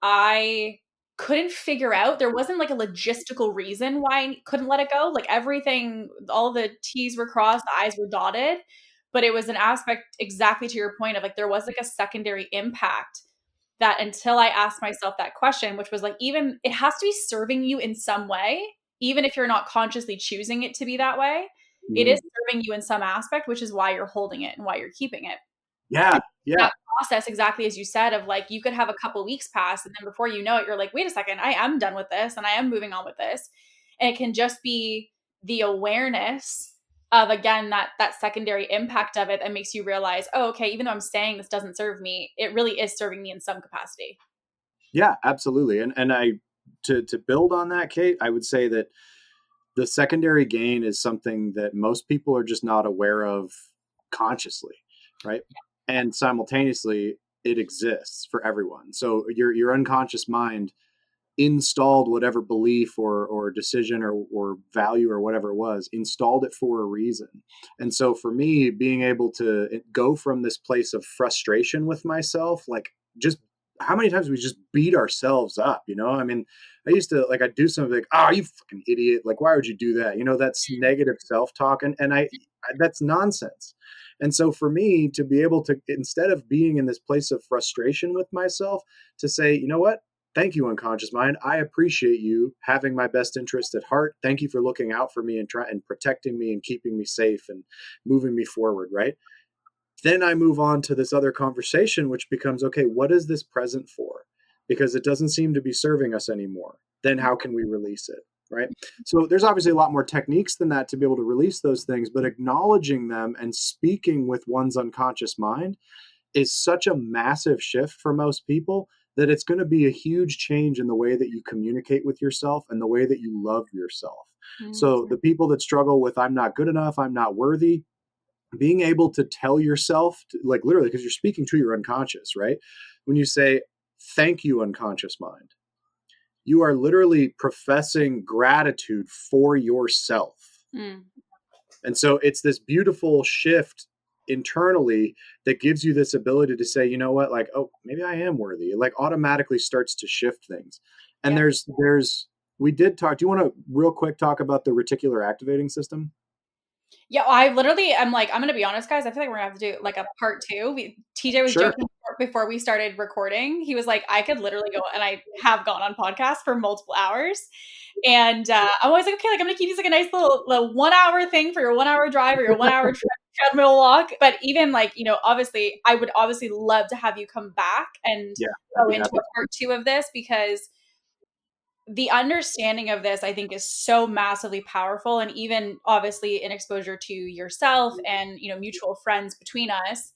I couldn't figure out. There wasn't like a logistical reason why I couldn't let it go. Like, everything, all the T's were crossed, the I's were dotted. But it was an aspect, exactly to your point, of like, there was like a secondary impact that, until I asked myself that question, which was like, even it has to be serving you in some way, even if you're not consciously choosing it to be that way, it is serving you in some aspect, which is why you're holding it and why you're keeping it. Yeah. That process, exactly as you said, of like, you could have a couple weeks pass, and then before you know it, you're like, wait a second, I am done with this and I am moving on with this. And it can just be the awareness of, again, that secondary impact of it that makes you realize, oh, okay, even though I'm saying this doesn't serve me, it really is serving me in some capacity. Yeah, absolutely. And I to build on that, Kate, I would say that the secondary gain is something that most people are just not aware of consciously, right? And simultaneously, it exists for everyone. So your unconscious mind installed whatever belief or decision or value or whatever it was, installed it for a reason. And so for me, being able to go from this place of frustration with myself, like, just how many times we just beat ourselves up, I mean, I used to, like, I'd do something like, oh, you fucking idiot, like, why would you do that? That's negative self-talk, and I that's nonsense. And so for me to be able to, instead of being in this place of frustration with myself, to say, you know what, thank you, unconscious mind. I appreciate you having my best interest at heart. Thank you for looking out for me and protecting me and keeping me safe and moving me forward, right? Then I move on to this other conversation, which becomes, okay, what is this present for? Because it doesn't seem to be serving us anymore. Then how can we release it? Right. So there's obviously a lot more techniques than that to be able to release those things, but acknowledging them and speaking with one's unconscious mind is such a massive shift for most people that it's going to be a huge change in the way that you communicate with yourself and the way that you love yourself. So the people that struggle with, I'm not good enough, I'm not worthy, being able to tell yourself, like, literally, because you're speaking to your unconscious, right? When you say, thank you, unconscious mind, you are literally professing gratitude for yourself. And so it's this beautiful shift internally that gives you this ability to say, you know what, like, oh, maybe I am worthy. It, like, automatically starts to shift things. And we did talk. Do you want to real quick talk about the reticular activating system? Yeah, I literally am like, I'm going to be honest, guys. I feel like we're going to have to do like a part two. TJ was Sure. joking before we started recording. He was like, I could literally go, and I have gone on podcasts for multiple hours. And I'm always like, okay, like, I'm going to keep this like a nice little 1 hour thing for your 1 hour drive or your 1 hour treadmill walk. But even like, obviously, I would obviously love to have you come back and go into a part two of this, because the understanding of this, I think, is so massively powerful. And even obviously in exposure to yourself and, mutual friends between us,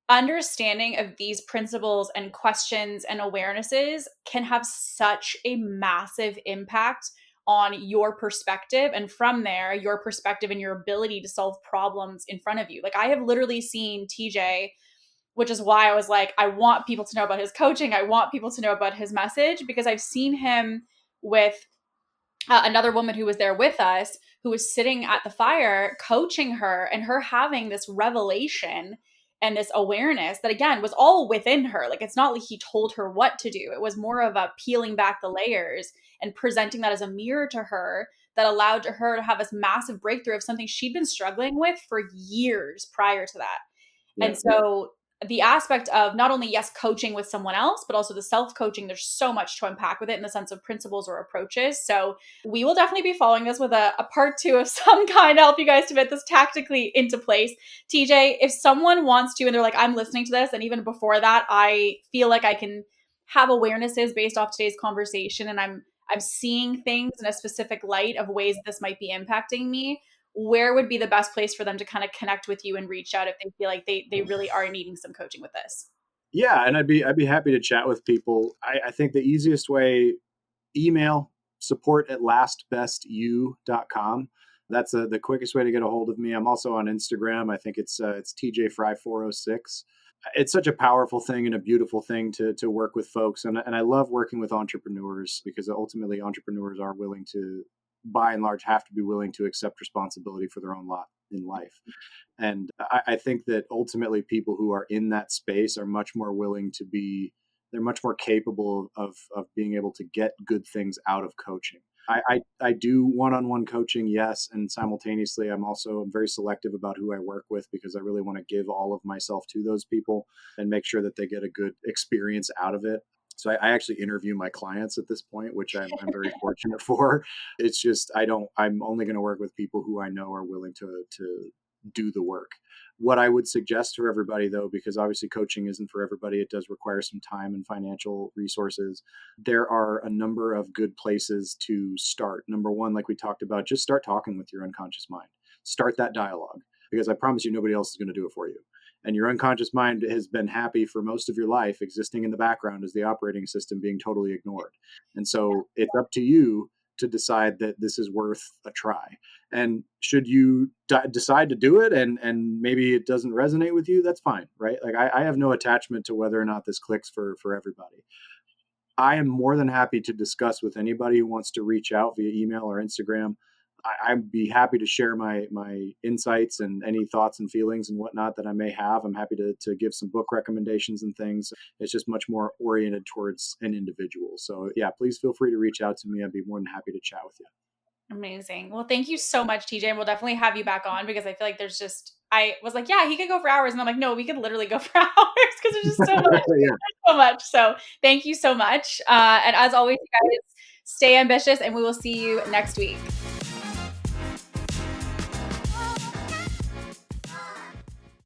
understanding of these principles and questions and awarenesses can have such a massive impact on your perspective, and from there your perspective and your ability to solve problems in front of you. Like, I have literally seen TJ, which is why I was like, I want people to know about his coaching, I want people to know about his message, because I've seen him with another woman who was there with us, who was sitting at the fire coaching her, and her having this revelation and this awareness that, again, was all within her. Like, it's not like he told her what to do. It was more of a peeling back the layers and presenting that as a mirror to her, that allowed her to have this massive breakthrough of something she'd been struggling with for years prior to that. Yeah. And so the aspect of not only, yes, coaching with someone else, but also the self-coaching, there's so much to unpack with it in the sense of principles or approaches. So we will definitely be following this with a part 2 of some kind to help you guys to put this tactically into place. TJ, if someone wants to, and they're like, I'm listening to this, and even before that, I feel like I can have awarenesses based off today's conversation, and I'm seeing things in a specific light of ways this might be impacting me, where would be the best place for them to kind of connect with you and reach out if they feel like they really are needing some coaching with this? Yeah, and I'd be happy to chat with people. I think the easiest way, email support@lastbestyou.com. That's the quickest way to get a hold of me. I'm also on Instagram. I think it's TJ Fry 406. It's such a powerful thing and a beautiful thing to work with folks, and I love working with entrepreneurs, because ultimately entrepreneurs are willing to, by and large, have to be willing to accept responsibility for their own lot in life. And I think that ultimately people who are in that space are much more willing to be, they're much more capable of being able to get good things out of coaching. I do one-on-one coaching, yes, and simultaneously I'm very selective about who I work with, because I really want to give all of myself to those people and make sure that they get a good experience out of it. So I actually interview my clients at this point, which I'm very fortunate for. It's just I'm only going to work with people who I know are willing to do the work. What I would suggest for everybody, though, because obviously coaching isn't for everybody, it does require some time and financial resources. There are a number of good places to start. Number one, like we talked about, just start talking with your unconscious mind. Start that dialogue, because I promise you, nobody else is going to do it for you. And your unconscious mind has been happy for most of your life existing in the background as the operating system, being totally ignored. And so it's up to you to decide that this is worth a try. And should you decide to do it, and maybe it doesn't resonate with you, that's fine, right? Like I have no attachment to whether or not this clicks for everybody. I am more than happy to discuss with anybody who wants to reach out via email or Instagram. I'd be happy to share my insights and any thoughts and feelings and whatnot that I may have. I'm happy to give some book recommendations and things. It's just much more oriented towards an individual. So yeah, please feel free to reach out to me. I'd be more than happy to chat with you. Amazing. Well, thank you so much, TJ. And we'll definitely have you back on, because I feel like there's just, I was like, yeah, he could go for hours. And I'm like, no, we could literally go for hours, because there's just so much, Yeah. so much. So thank you so much. And as always, you guys, stay ambitious, and we will see you next week.